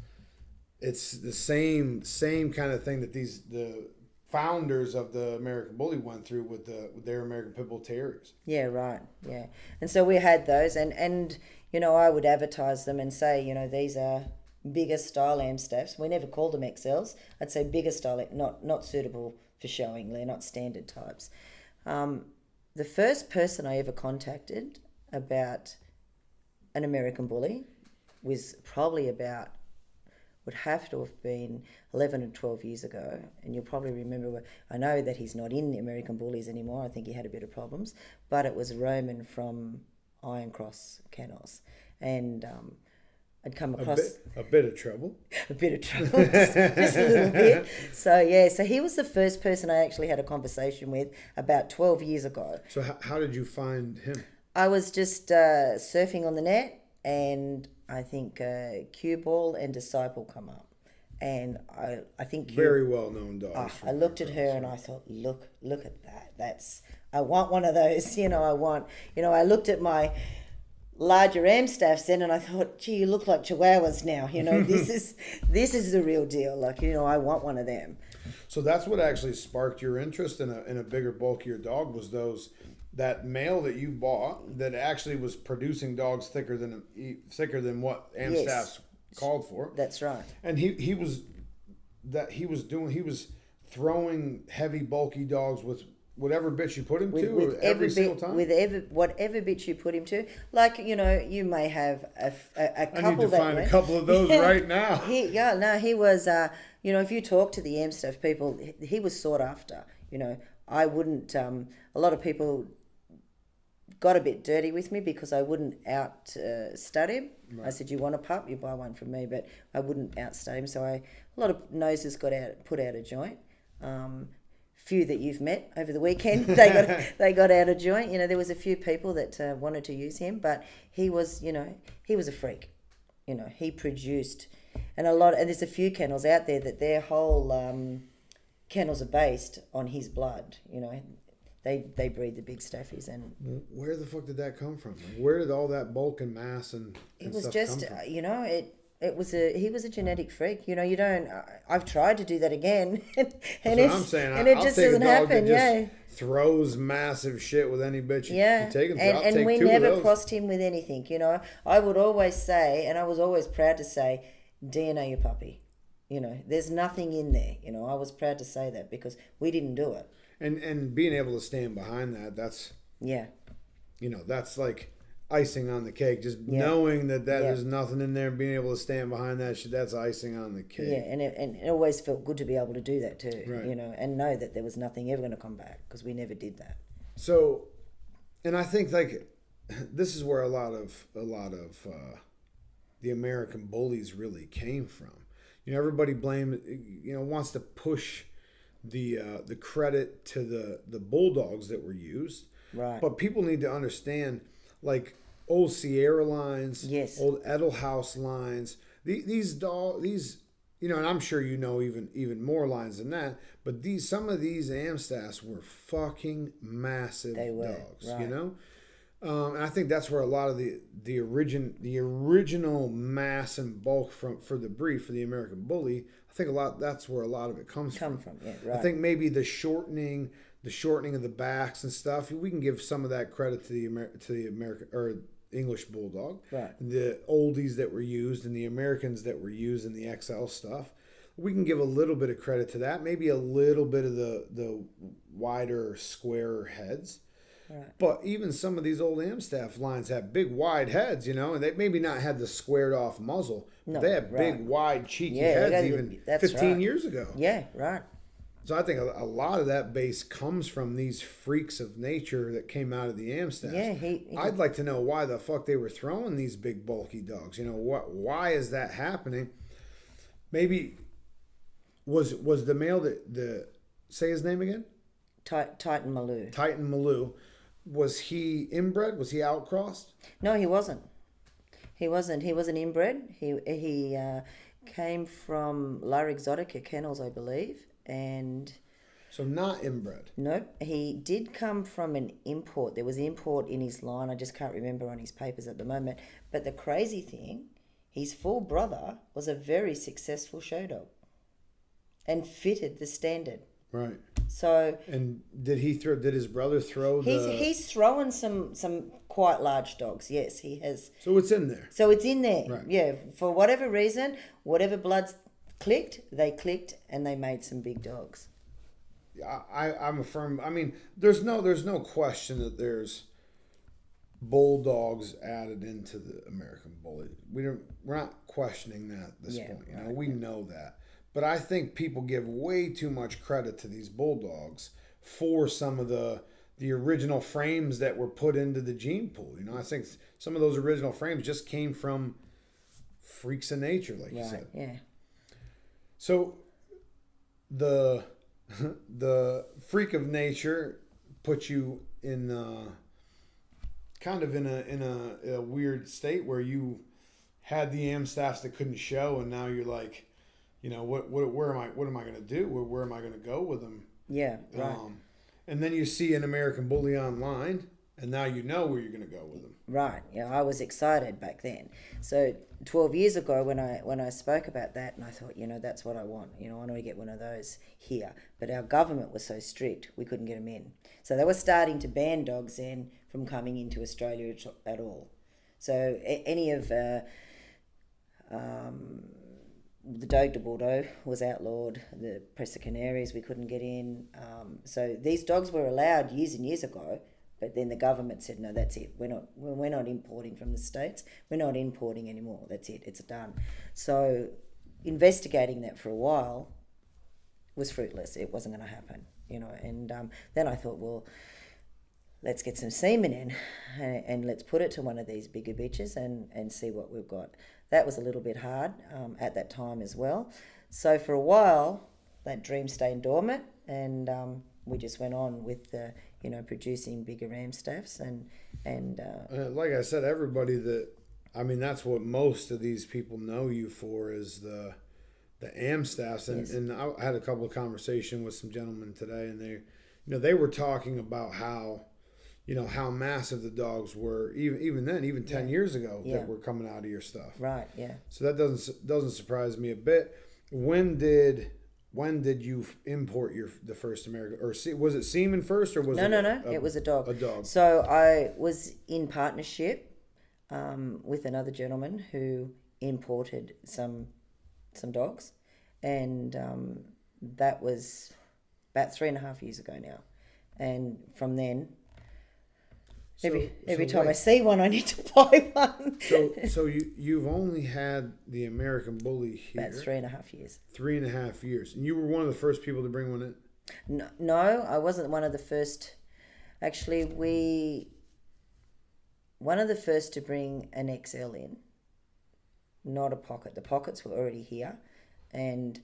the same kind of thing that the founders of the American Bully went through with their American Pit Bull Terriers. Yeah, right. Yeah. And so we had those, and I would advertise them and say, these are bigger style Amstaffs. We never called them XLs. I'd say bigger style, not suitable for showing. They're not standard types. The first person I ever contacted about an American Bully was probably would have to have been 11 or 12 years ago, and you'll probably remember, I know that he's not in the American Bullies anymore, I think he had a bit of problems, but it was Roman from Iron Cross Kennels, and I'd come across... A bit of trouble. A bit of trouble, just a little bit. So he was the first person I actually had a conversation with about 12 years ago. So how did you find him? I was just surfing on the net, and I think Cue Ball and Disciple come up, and I think very well known dogs. I looked at her and I thought, look at that. I want one of those. I looked at my larger Amstaffs then, and I thought, gee, you look like Chihuahuas now. This is the real deal. Like, I want one of them. So that's what actually sparked your interest in a bigger, bulkier dog, was that male that you bought that actually was producing dogs thicker than what Amstaffs called for. That's right. And he was throwing heavy, bulky dogs with whatever bitch you put him to every single time. With whatever bitch you put him to. Like, you may have a couple. I need to find a couple of those right now. He was, if you talk to the Amstaff people, he was sought after. I wouldn't, a lot of people got a bit dirty with me because I wouldn't outstud him. Right. I said, you want a pup, you buy one from me, but I wouldn't outstud him. So a lot of noses put out a joint. Few that you've met over the weekend, they got out of joint. There was a few people that wanted to use him, but he was a freak. He produced, and there's a few kennels out there that their whole kennels are based on his blood. They breed the big staffies. And where the fuck did that come from? Where did all that bulk and mass and it was stuff just come from? he was a genetic freak. I've tried to do that again, and That's what I'm saying. And it I'll just take doesn't a dog happen. that just throws massive shit with any bitch you take him to. I'll and take we two never of those. crossed him with anything. I would always say, and I was always proud to say, DNA your puppy. There's nothing in there. I was proud to say that because we didn't do it. And being able to stand behind that's that's like icing on the cake. Just knowing that there's nothing in there and being able to stand behind that shit, that's icing on the cake. Yeah, and it always felt good to be able to do that too. Right. And know that there was nothing ever going to come back because we never did that. So, and I think like this is where a lot of the American bullies really came from. You know, everybody wants to push the credit to the bulldogs that were used. Right. But people need to understand, like old Sierra lines, Yes. old Edelhouse lines. These, you know, and I'm sure you know even more lines than that. But some of these Amstaffs were fucking massive dogs. Right. You know. And I think that's where a lot of the original mass and bulk for the breed, for the American Bully, I think that's where a lot of it comes from. Yeah, right. I think maybe the shortening of the backs and stuff, we can give some of that credit to the American or English Bulldog. Right. The oldies that were used and the Americans that were used in the XL stuff. We can give a little bit of credit to that. Maybe a little bit of the wider, squarer heads. Right. But even some of these old Amstaff lines have big, wide heads, you know, and they maybe not had the squared off muzzle. But No, they had right. big, wide, cheeky Yeah, heads even that's 15 right. years ago. Yeah, right. So I think a lot of that base comes from these freaks of nature that came out of the Amstaffs. Yeah, I'd like to know why the fuck they were throwing these big, bulky dogs. You know, why is that happening? Maybe was the male say his name again? Titan Maloo. Titan Maloo. Was he inbred? Was he outcrossed? No, he wasn't. He wasn't inbred. He came from La Exotica Kennels, I believe, and So not inbred. nope, he did come from an import. There was import in his line. I just can't remember on his papers at the moment. But the crazy thing, his full brother was a very successful show dog, and fitted the standard. Right. So And did his brother throw the... he's thrown some quite large dogs. Yes, he has. So it's in there. So it's in there. Right. Yeah, for whatever reason, whatever bloods clicked, and they made some big dogs. I'm a firm... I mean, there's no question that there's bulldogs added into the American Bully. We're not questioning that at this point. You know, we know that. But I think people give way too much credit to these bulldogs for some of the original frames that were put into the gene pool. You know, I think some of those original frames just came from freaks of nature, like you said. Yeah. So the freak of nature puts you in kind of in a weird state where you had the Amstaffs that couldn't show, and now you're like, you know, what am I going to do? Where am I going to go with them? Yeah, right. And then you see an American Bully online, and now you know where you're going to go with them. Right. Yeah, I was excited back then. So 12 years ago when I spoke about that, and I thought, you know, that's what I want. You know, I want to get one of those here. But our government was so strict, we couldn't get them in. So they were starting to ban dogs then from coming into Australia at all. So any of... the Dogue de Bordeaux was outlawed. The Presa Canaries we couldn't get in. So these dogs were allowed years and years ago, but then the government said, no, that's it. We're not importing from the States. We're not importing anymore. That's it. It's done. So investigating that for a while was fruitless. It wasn't going to happen, you know. And then I thought, well, let's get some semen in and let's put it to one of these bigger bitches and see what we've got. That was a little bit hard at that time as well. So for a while, that dream stayed dormant, and we just went on with producing bigger Amstaffs and like I said, that's what most of these people know you for is the Amstaffs, and, yes. and I had a couple of conversations with some gentlemen today, and they were talking about how massive the dogs were even then, even 10 years ago, that were coming out of your stuff. Right, yeah. So that doesn't surprise me a bit. When did you import the first American, or was it semen first, or was No, it was a dog. A dog. So I was in partnership with another gentleman who imported some dogs, and that was about 3.5 years ago now, and from then. Every time I see one, I need to buy one. So you've only had the American Bully here about 3.5 years. 3.5 years, and you were one of the first people to bring one in. No, I wasn't one of the first. Actually, one of the first to bring an XL in, not a pocket. The pockets were already here, and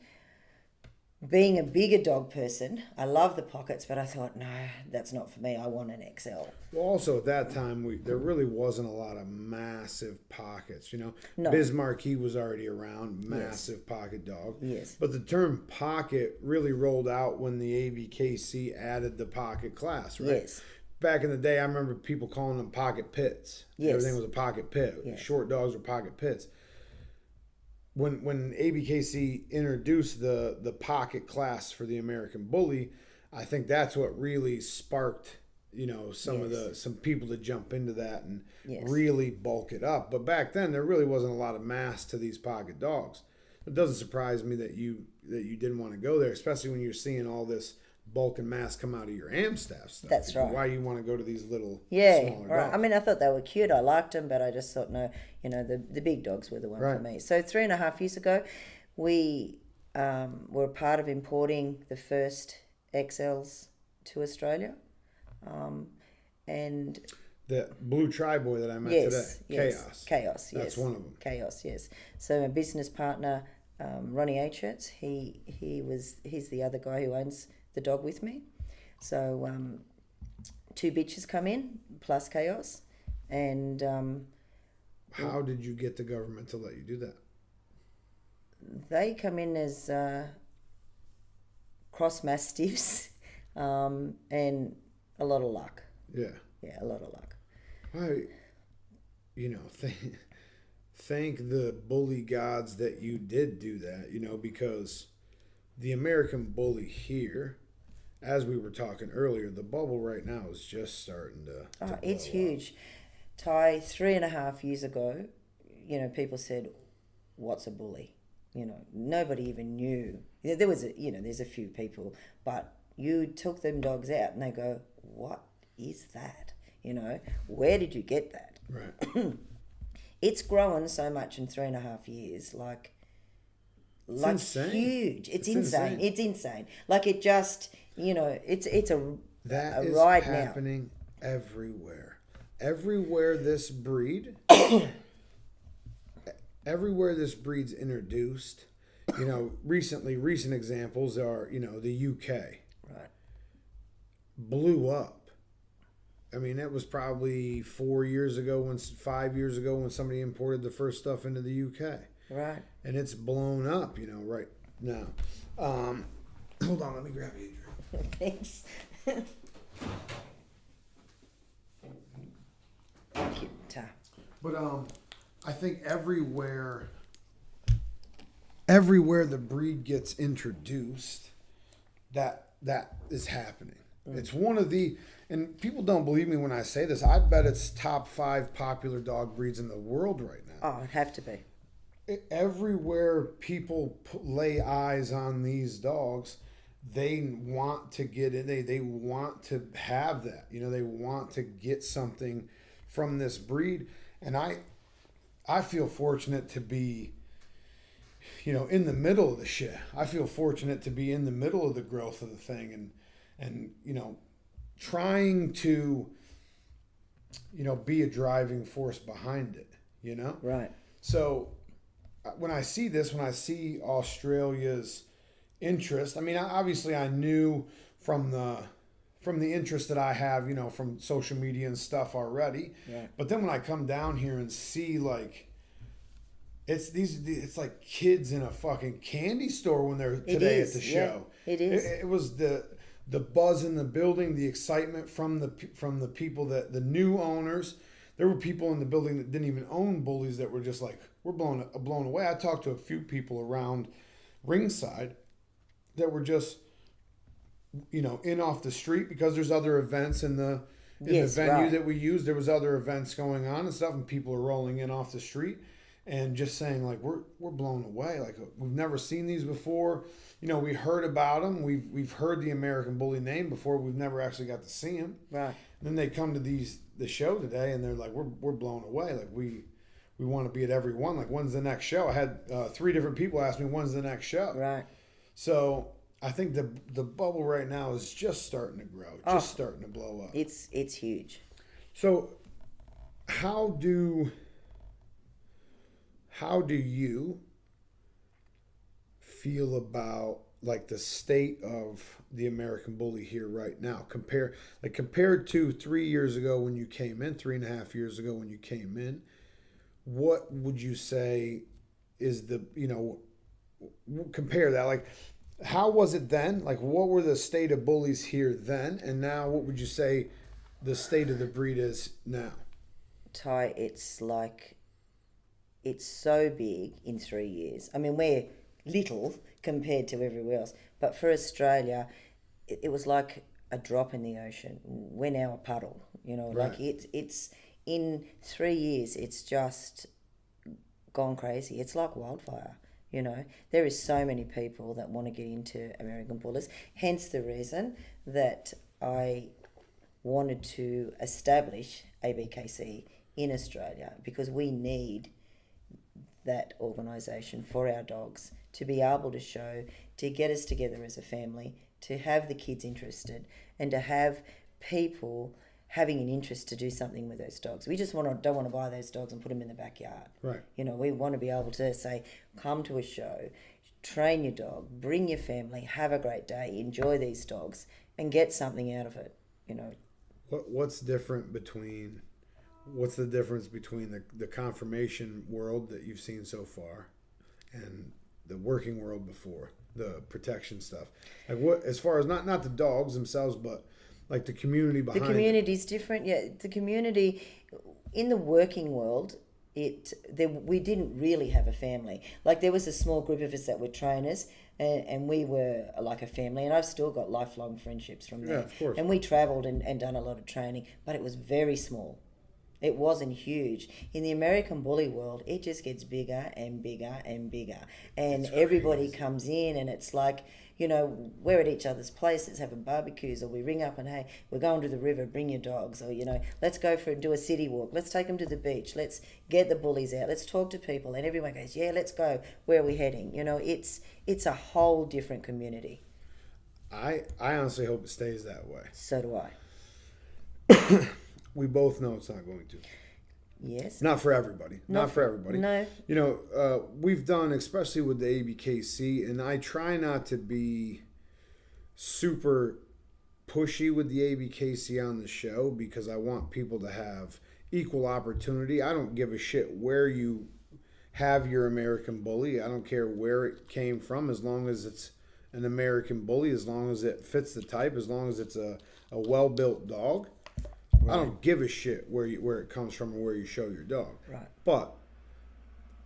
being a bigger dog person, I love the pockets, but I thought, no, that's not for me. I want an XL. Well, also at that time, there really wasn't a lot of massive pockets. You know, No. Bismarck, he was already around, massive pocket dog. Yes. But the term pocket really rolled out when the Abkc added the pocket class, right? Yes. Back in the day, I remember people calling them pocket pits. Yes. Everything was a pocket pit. Yes. Short dogs were pocket pits. When Abkc introduced the pocket class for the American Bully, I think that's what really sparked, you know, some people to jump into that and really bulk it up. But back then there really wasn't a lot of mass to these pocket dogs. It doesn't surprise me that you didn't want to go there, especially when you're seeing all this bulk and mass come out of your Amstaff stuff. That's right. Why you want to go to these little Right. smaller dogs? I mean, I thought they were cute. I liked them, but I just thought, no, you know, the big dogs were the one for me. So 3.5 years ago, we were part of importing the first XLs to Australia, and The blue tri-boy that I met today, Chaos. That's one of them. Chaos, yes. So my business partner, Ronnie H. he's the other guy who owns the dog with me. So 2 bitches come in plus Chaos, and how did you get the government to let you do that? they come in as cross mastiffs, and a lot of luck. Yeah, a lot of luck. Thank the bully gods that you did do that, you know, because the American Bully here, as we were talking earlier, the bubble right now is just starting to It's blow huge. Ty, 3.5 years ago, you know, people said, what's a bully? You know, nobody even knew. There was there's a few people, but you took them dogs out and they go, what is that? You know, where did you get that? Right. It's grown so much in 3.5 years, like insane. huge. It's insane. It's insane. Like it just, you know, it's a That is ride now. happening everywhere. Everywhere this breed's introduced, you know, recent examples are, you know, the UK. Right. Blew up. I mean, that was probably 5 years ago when somebody imported the first stuff into the UK. Right. And it's blown up, you know, right now. Hold on, let me grab you a drink. Thanks. Thank you, Ty. But I think everywhere the breed gets introduced, that is happening. It's one of the, and people don't believe me when I say this, I bet it's top 5 popular dog breeds in the world right now. Oh, it'd have to be. Everywhere people lay eyes on these dogs, they want to get in. They want to have that. You know, they want to get something from this breed. And I feel fortunate to be, you know, in the middle of the shit. I feel fortunate to be in the middle of the growth of the thing and you know, trying to, you know, be a driving force behind it, you know? Right. So when I see Australia's interest, I mean, obviously I knew from the interest that I have, you know, from social media and stuff already. Right. But then when I come down here and see, like, it's like kids in a fucking candy store when they're today at the show. Yeah, it is. It was the buzz in the building, the excitement from the people, that the new owners. There were people in the building that didn't even own bullies that were just like, we're blown away. I talked to a few people around ringside that were just, you know, in off the street, because there's other events in the venue that we use. There was other events going on and stuff, and people are rolling in off the street and just saying, like, we're blown away. Like, we've never seen these before. You know, we heard about them. We've heard the American Bully name before. We've never actually got to see them. Right. And then they come to the show today, and they're like, we're blown away. Like, we want to be at every one. Like, when's the next show? I had 3 different people ask me, when's the next show? Right. So I think the bubble right now is just starting to grow, starting to blow up. It's huge. So how do you feel about like the state of the American Bully here right now, compared to 3 years ago when you came in, 3.5 years ago when you came in? What would you say is compare that, like, how was it then? Like, what were the state of bullies here then, and now what would you say the state of the breed is now? Ty, it's like, it's so big in 3 years. I mean, we're little compared to everywhere else, but for Australia, it was like a drop in the ocean. We're now a puddle, Right. like it's in 3 years, it's just gone crazy. It's like wildfire. There is so many people that want to get into American Bullies, hence the reason that I wanted to establish Abkc in Australia, because we need that organisation for our dogs to be able to show, to get us together as a family, to have the kids interested, and to have people having an interest to do something with those dogs. We just don't want to buy those dogs and put them in the backyard. Right. We want to be able to say, come to a show, train your dog, bring your family, have a great day, enjoy these dogs, and get something out of it. What's the difference between the conformation world that you've seen so far and the working world before, the protection stuff? Like, what, as far as not the dogs themselves, but like the community behind The community's different. Yeah, the community in the working world, we didn't really have a family. Like, there was a small group of us that were trainers, and we were like a family, and I've still got lifelong friendships from there. Yeah, of course. And we travelled and done a lot of training, but it was very small. It wasn't huge. In the American Bully world, it just gets bigger and bigger and bigger. And everybody comes in, and it's like, we're at each other's places having barbecues, or we ring up and, hey, we're going to the river, bring your dogs, or, let's go do a city walk. Let's take them to the beach. Let's get the bullies out. Let's talk to people. And everyone goes, yeah, let's go. Where are we heading? It's a whole different community. I honestly hope it stays that way. So do I. We both know it's not going to. Yes. Not for everybody. Not for everybody. No. We've done, especially with the Abkc, and I try not to be super pushy with the Abkc on the show, because I want people to have equal opportunity. I don't give a shit where you have your American Bully. I don't care where it came from, as long as it's an American Bully, as long as it fits the type, as long as it's a well-built dog. Right. I don't give a shit where it comes from or where you show your dog. Right. But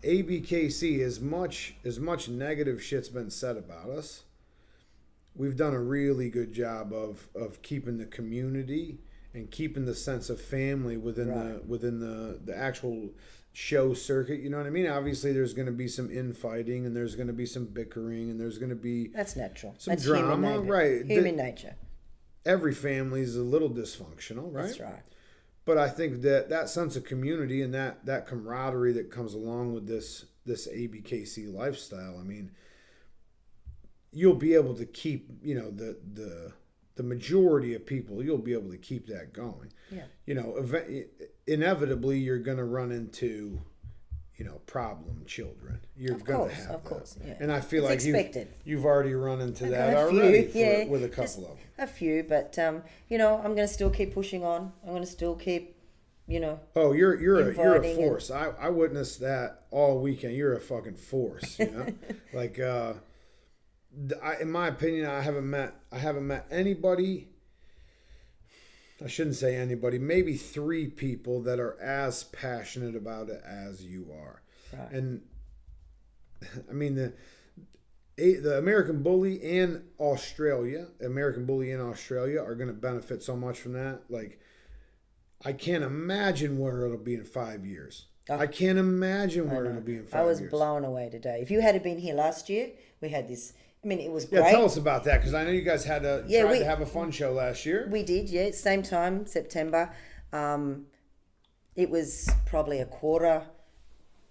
Abkc, as much negative shit's been said about us, we've done a really good job of keeping the community and keeping the sense of family within the actual show circuit. You know what I mean? Obviously, there's going to be some infighting, and there's going to be some bickering, and there's going to be That's natural. That's drama, right? Human nature. Every family is a little dysfunctional, right? That's right. But I think that sense of community and that camaraderie that comes along with this Abkc lifestyle, I mean, you'll be able to keep, the majority of people, you'll be able to keep that going. Yeah. Inevitably, you're going to run into, problem children. You're going to have of course, yeah. And I feel it's like expected. you've already run into that A few, already yeah, with a couple of them. A few, but I'm going to still keep pushing on. I'm going to still keep, Oh, you're a force. And... I witnessed that all weekend. You're a fucking force, like in my opinion, I haven't met anybody. I shouldn't say anybody. Maybe 3 people that are as passionate about it as you are. Right. And I mean the American Bully and American Bully in Australia are going to benefit so much from that. Like, I can't imagine where it'll be in 5 years. I can't imagine where it'll be in 5 years. I was blown away today. If you had been here last year, we had this. I mean, it was great. Yeah, tell us about that, because I know you guys had tried to have a fun show last year. We did, yeah. Same time, September. It was probably a quarter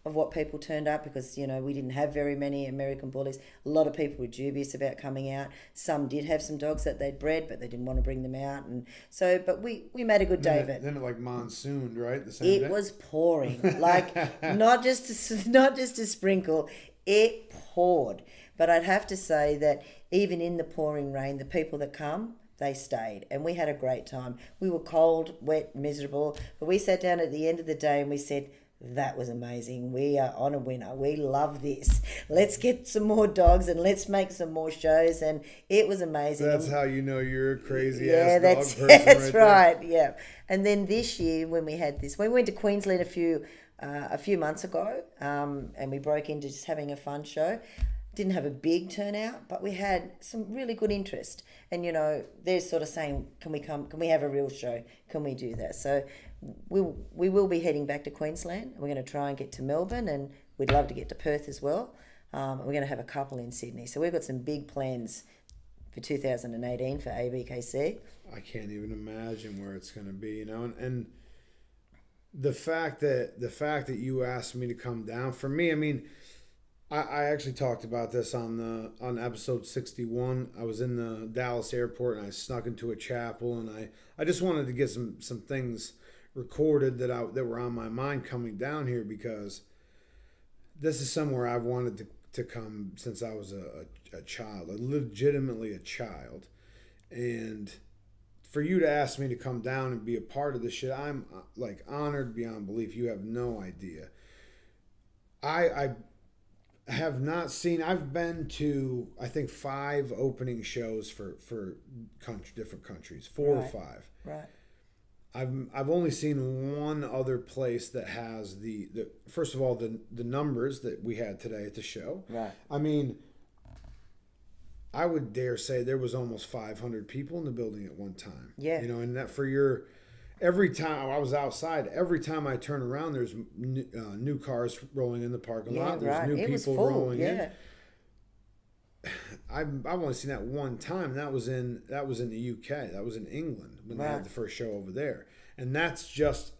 of what people turned up because, we didn't have very many American Bullies. A lot of people were dubious about coming out. Some did have some dogs that they'd bred, but they didn't want to bring them out. And so, but we made a good day of it. Then it like monsooned, right? The same day? It was pouring, like not just a sprinkle, it poured. But I'd have to say that even in the pouring rain, the people that come, they stayed, and we had a great time. We were cold, wet, miserable, but we sat down at the end of the day and we said, that was amazing. We are on a winner. We love this. Let's get some more dogs and let's make some more shows. And it was amazing. That's how you know you're a crazy ass dog person. That's right. Yeah. And then this year when we had this, we went to Queensland a few months ago, and we broke into just having a fun show. Didn't have a big turnout, but we had some really good interest. And, they're sort of saying, can we have a real show? Can we do that? So we will be heading back to Queensland. We're going to try and get to Melbourne, and we'd love to get to Perth as well. We're going to have a couple in Sydney. So we've got some big plans for 2018 for Abkc. I can't even imagine where it's going to be, and the fact that you asked me to come down, for me, I mean, I actually talked about this on episode 61. I was in the Dallas airport and I snuck into a chapel, and I just wanted to get some things recorded that were on my mind coming down here, because this is somewhere I've wanted to come since I was a child, legitimately a child. And for you to ask me to come down and be a part of this shit, I'm like honored beyond belief. You have no idea. I have not seen. I've been to, I think, 5 opening shows for different countries, 4 or 5. Right. I've only seen one other place that has the first of all the numbers that we had today at the show. Right. I mean, I would dare say there was almost 500 people in the building at one time. Yeah. And that every time I was outside, every time I turn around, there's new cars rolling in the parking lot. There's new people rolling in. I've only seen that one time. That was in the UK. That was in England when they had the first show over there, and that's just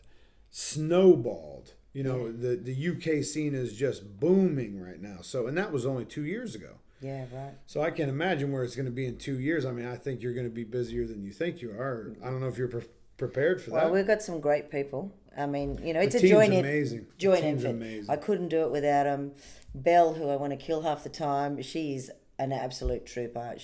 snowballed. The UK scene is just booming right now. So, and that was only 2 years ago. Yeah, right. So I can imagine where it's going to be in 2 years. I mean, I think you're going to be busier than you think you are. I don't know if you're prepared for that. Well, we've got some great people. I mean, it's the a joint amazing. Joint the team's effort. amazing. I couldn't do it without Belle, who I want to kill half the time. She's an absolute trooper.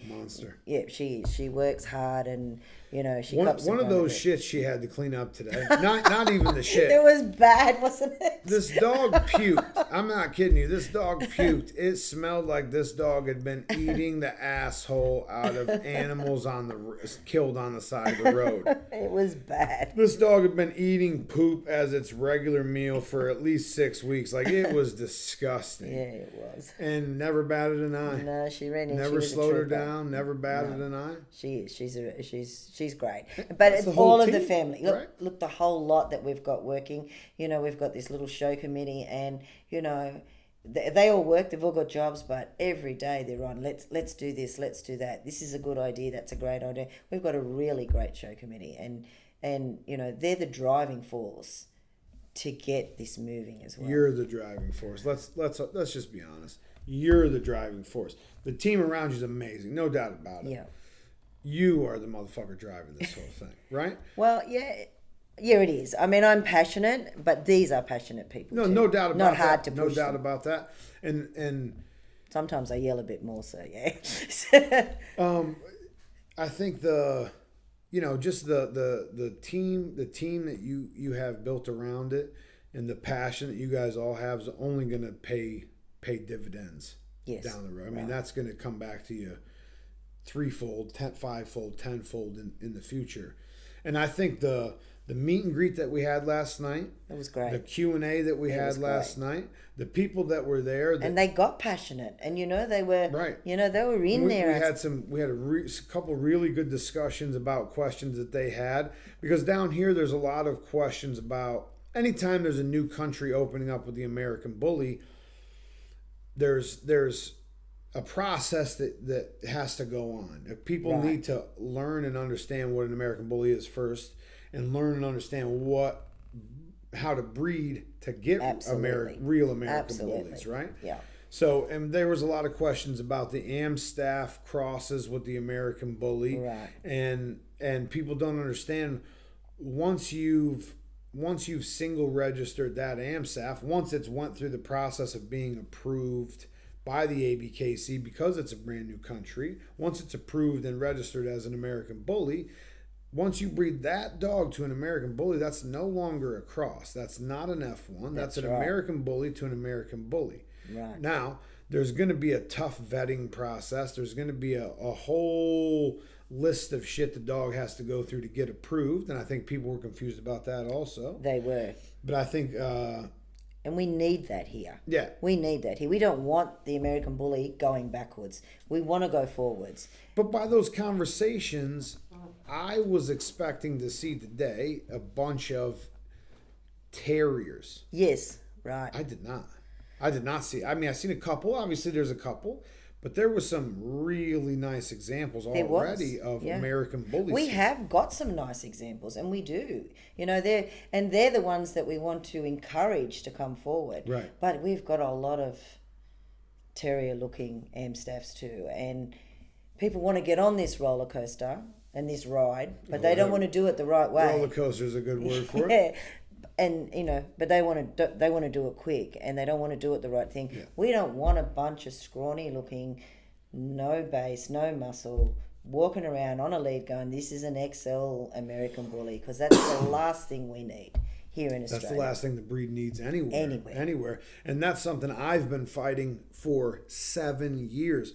Monster. Yeah, she works hard, and she one of those shits she had to clean up today. Not even the shit. It was bad, wasn't it? This dog puked. I'm not kidding you. This dog puked. It smelled like this dog had been eating the asshole out of animals killed on the side of the road. It was bad. This dog had been eating poop as its regular meal for at least 6 weeks. Like, it was disgusting. Yeah, it was. And never batted an eye. No, she ran in. Never slowed her down. Never batted an eye. She is. She's great. But it's all of the family. Look, the whole lot that we've got working. We've got this little show committee, and they all work. They've all got jobs, but every day they're on. Let's do this. Let's do that. This is a good idea. That's a great idea. We've got a really great show committee, and they're the driving force to get this moving as well. You're the driving force. Let's just be honest. You're the driving force. The team around you is amazing, no doubt about it. Yeah. You are the motherfucker driving this whole thing, right? Well, yeah, it is. I mean, I'm passionate, but these are passionate people. No, too. no doubt about that. Not hard to push. No doubt them. about that. And sometimes I yell a bit more, so yeah. I think just the team that you have built around it, and the passion that you guys all have is only going to pay dividends down the road. I mean, that's going to come back to you threefold, fivefold, tenfold in the future. And I think the meet and greet that we had last night, it was great. The Q&A that we had last night, the people that were there, and they got passionate, and they were right. They were in there. We had a couple really good discussions about questions that they had, because down here there's a lot of questions about anytime there's a new country opening up with the American Bully. There's a process that has to go on. People need to learn and understand what an American Bully is first, and learn and understand what how to breed to get Absolutely. real American Absolutely. bullies, right? Yeah. So, and there was a lot of questions about the Amstaff crosses with the American Bully, Right. and people don't understand once you've single registered that Amstaff, once it's went through the process of being approved by the Abkc because it's a brand new country, once it's approved and registered as an American Bully. Once you breed that dog to an American Bully, that's no longer a cross. That's not an F1. That's an right. American Bully to an American Bully. Right. Now, there's going to be a tough vetting process. There's going to be a whole list of shit the dog has to go through to get approved. And I think people were confused about that also. They were. But I think... and we need that here. Yeah. We need that here. We don't want the American Bully going backwards. We want to go forwards. But by those conversations, I was expecting to see today a bunch of terriers. Yes, right. I did not see. I mean, I've seen a couple. Obviously, there's a couple. But there was some really nice examples already of American Bullies. We have got some nice examples, and we do. You know, they're the ones that we want to encourage to come forward. Right. But we've got a lot of terrier-looking Amstaffs too, and people want to get on this roller coaster and this ride, but they don't want to do it the right way. Roller coaster is a good word for it. Yeah. And but they want to do it quick, and they don't want to do it the right thing. Yeah. We don't want a bunch of scrawny looking, no base, no muscle, walking around on a lead going, this is an XL American Bully, because that's the last thing we need here in Australia. That's the last thing the breed needs anywhere. And that's something I've been fighting for 7 years.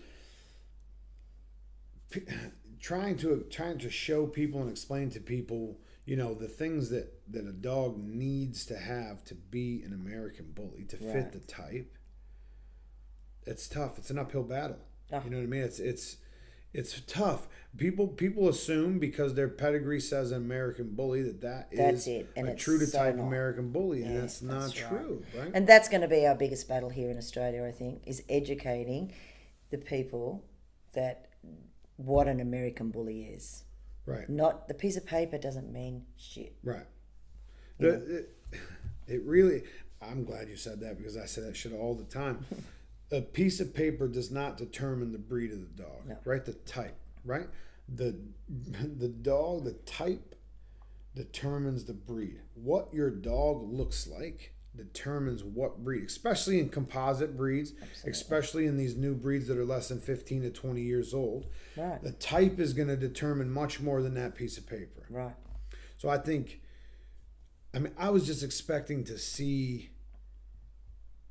Trying to show people and explain to people, the things that a dog needs to have to be an American Bully, to fit the type. It's tough. It's an uphill battle. You know what I mean? It's tough. People assume because their pedigree says an American Bully that's it. And a it's true to so type not. American Bully, and that's not true, right? And that's going to be our biggest battle here in Australia, I think, is educating the people that what an American Bully is. Right. Not the piece of paper doesn't mean shit. Right. It really, I'm glad you said that, because I say that shit all the time. A piece of paper does not determine the breed of the dog, right? The type, right? The type determines the breed. What your dog looks like determines what breed, especially in composite breeds, especially in these new breeds that are less than 15 to 20 years old. Right. The type is going to determine much more than that piece of paper. Right. So I was just expecting to see,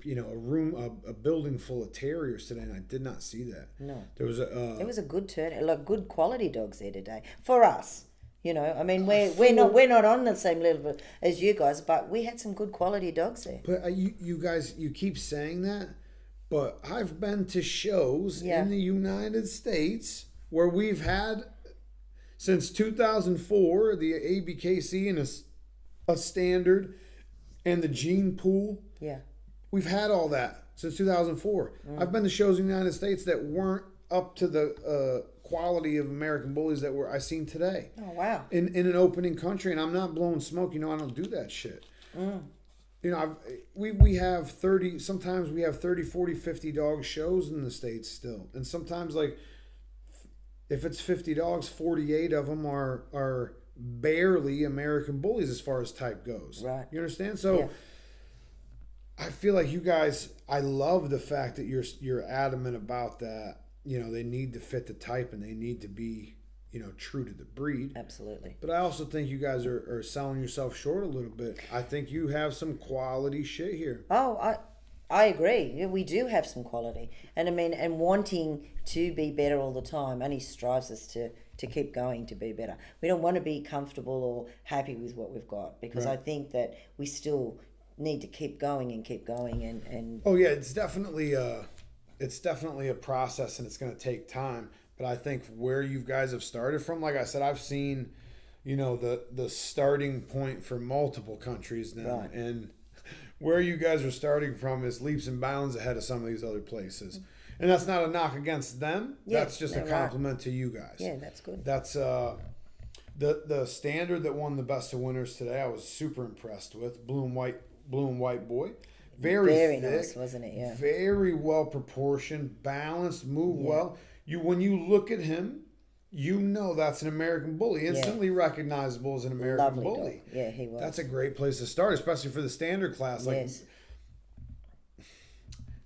a building full of terriers today, and I did not see that. No. There was There was a good turn, like good quality dogs there today for us. I mean, we're not on the same level as you guys, but we had some good quality dogs there. But you guys, you keep saying that, but I've been to shows in the United States where we've had, since 2004, the Abkc and a standard and the gene pool. Yeah. We've had all that since 2004. I've been to shows in the United States that weren't up to the quality of American Bullies that I seen today. Oh, wow. In an opening country, and I'm not blowing smoke. I don't do that shit. We have 30, sometimes we have 30, 40, 50 dog shows in the States still. And sometimes, like, if it's 50 dogs, 48 of them are barely American Bullies as far as type goes. Right. You understand? So I feel like you guys, I love the fact that you're adamant about that. They need to fit the type, and they need to be, true to the breed. Absolutely. But I also think you guys are selling yourself short a little bit. I think you have some quality shit here. Oh, I agree. Yeah, we do have some quality. And and wanting to be better all the time only strives us to keep going, to be better. We don't want to be comfortable or happy with what we've got, because I think that we still need to keep going and Oh yeah, it's definitely a process, and it's going to take time. But I think where you guys have started from, like I said, I've seen, the starting point for multiple countries now, and where you guys are starting from is leaps and bounds ahead of some of these other places. And that's not a knock against them. That's just a compliment to you guys. Yeah, that's good. The standard that won the best of winners today, I was super impressed with. Blue and white boy. Very thick, nice, wasn't it? Yeah. very well proportioned, balanced, move well. When you look at him, you know that's an American bully. Instantly recognizable as an American Lovely bully. dog. Yeah, he was. That's a great place to start, especially for the standard class. Like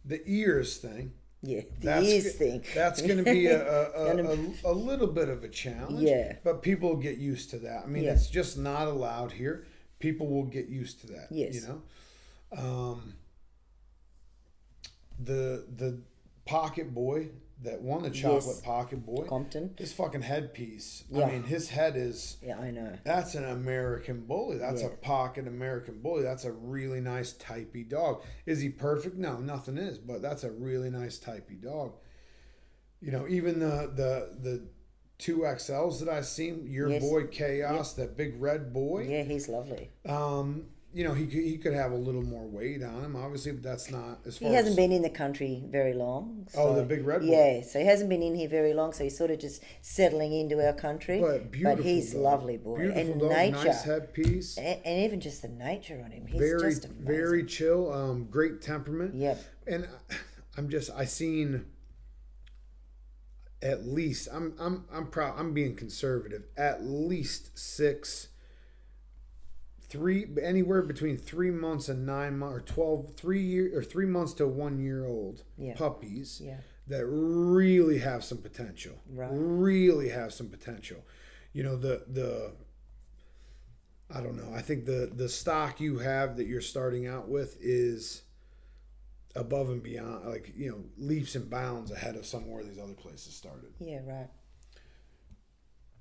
the ears thing. Yeah, the ears thing. That's going to be a little bit of a challenge. Yeah. But people will get used to that. I mean, it's just not allowed here. People will get used to that. Yes. You know? The pocket boy that won the chocolate pocket boy. Compton. His fucking headpiece. Yeah. I mean, his head is... Yeah, I know. That's an American bully. That's a pocket American bully. That's a really nice typey dog. Is he perfect? No, nothing is. But that's a really nice typey dog. You know, even the 2XLs that I've seen, your boy Chaos, that big red boy. Yeah, he's lovely. You know, he could have a little more weight on him, obviously, but that's not as far. He hasn't been in the country very long. So, the big red boy. Yeah, so he hasn't been in here very long, so he's sort of just settling into our country. But beautiful he's dog. lovely boy. Beautiful and dog, nature. nice headpiece. And even just the nature on him. He's Very, just amazing. very chill. Great temperament. Yep. And I seen at least I'm proud. I'm being conservative. At least 3 between 3 months and 9 months, or 3 months to 1 year old puppies that really have some potential. Right. Really have some potential. You know, the I don't know. I think the stock you have that you're starting out with is above and beyond, like, you know, leaps and bounds ahead of somewhere these other places started. Yeah, right.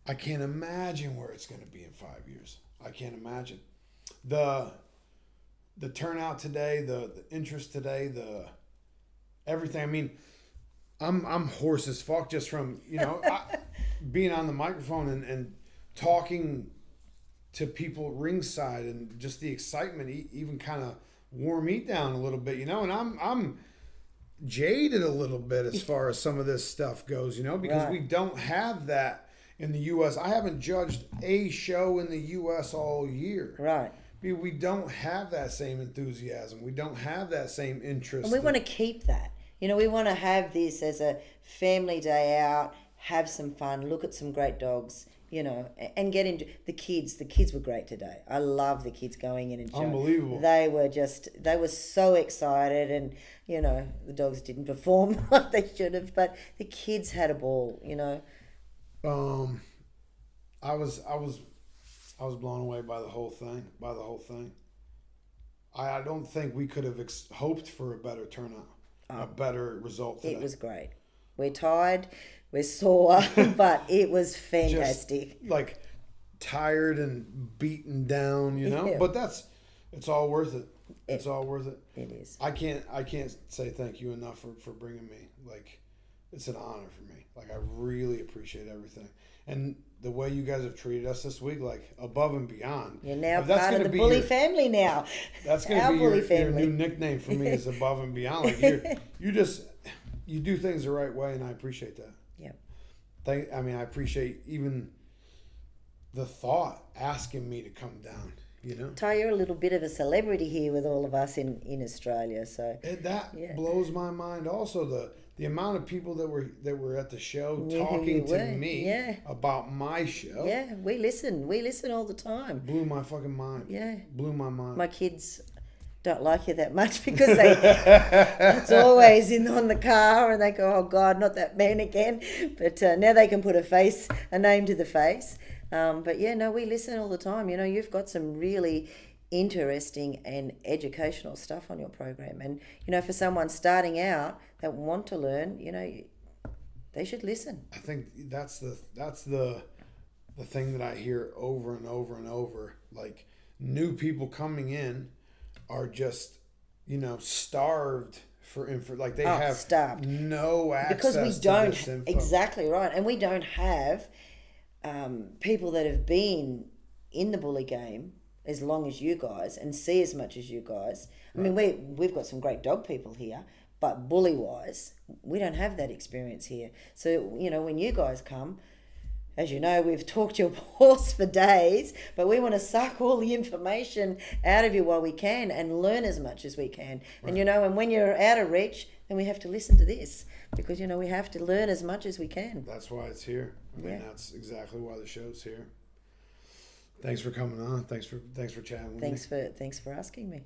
I can't imagine where it's going to be in 5 years. I can't imagine. The turnout today, the interest today, the everything. I mean, I'm hoarse as fuck just from, you know, being on the microphone and talking to people ringside, and just the excitement even kind of wore me down a little bit, you know. And I'm jaded a little bit as far as some of this stuff goes, you know, because we don't have that in the U.S. I haven't judged a show in the U.S. all year. Right. We don't have that same enthusiasm. We don't have that same interest. And we want to keep that. You know, we want to have this as a family day out, have some fun, look at some great dogs, you know, and get into the kids. The kids were great today. I love the kids going in and showing. Unbelievable. They were so excited, and, you know, the dogs didn't perform like they should have, but the kids had a ball, you know. I was blown away by the whole thing. I don't think we could have hoped for a better turnout, a better result today. It was great. We're tired, we're sore, but it was fantastic. Just, like, tired and beaten down, you know. Yeah. But it's all worth it. It's all worth it. It is. I can't say thank you enough for bringing me. Like, it's an honor for me. Like, I really appreciate everything. And the way you guys have treated us this week, like, above and beyond. You're now part of the bully family now. That's going to be your new nickname for me, is above and beyond. Like, you do things the right way, and I appreciate that. Yep. I appreciate even the thought, asking me to come down, you know. Ty, you're a little bit of a celebrity here with all of us in Australia, so. That blows my mind also, the amount of people that were at the show talking to me about my show. Yeah, we listen all the time. Blew my fucking mind. Yeah. Blew my mind. My kids don't like you that much because it's always on the car, and they go, oh God, not that man again. But now they can put a name to the face. But yeah, no, we listen all the time. You know, you've got some really interesting and educational stuff on your program, and, you know, for someone starting out that want to learn, you know, they should listen. I think that's the thing that I hear over and over and over. Like, new people coming in are just, you know, starved for info. Like, they have starved. No access because we to don't this info. Exactly right, and we don't have people that have been in the bully game as long as you guys and see as much as you guys. I mean, we've got some great dog people here, but bully wise, we don't have that experience here. So, you know, when you guys come, as you know, we've talked your horse for days, but we want to suck all the information out of you while we can and learn as much as we can. Right. And, and when you're out of reach, then we have to listen to this because, we have to learn as much as we can. That's why it's here. I mean, that's exactly why the show's here. Thanks for coming on. Thanks for chatting with me. Thanks for asking me.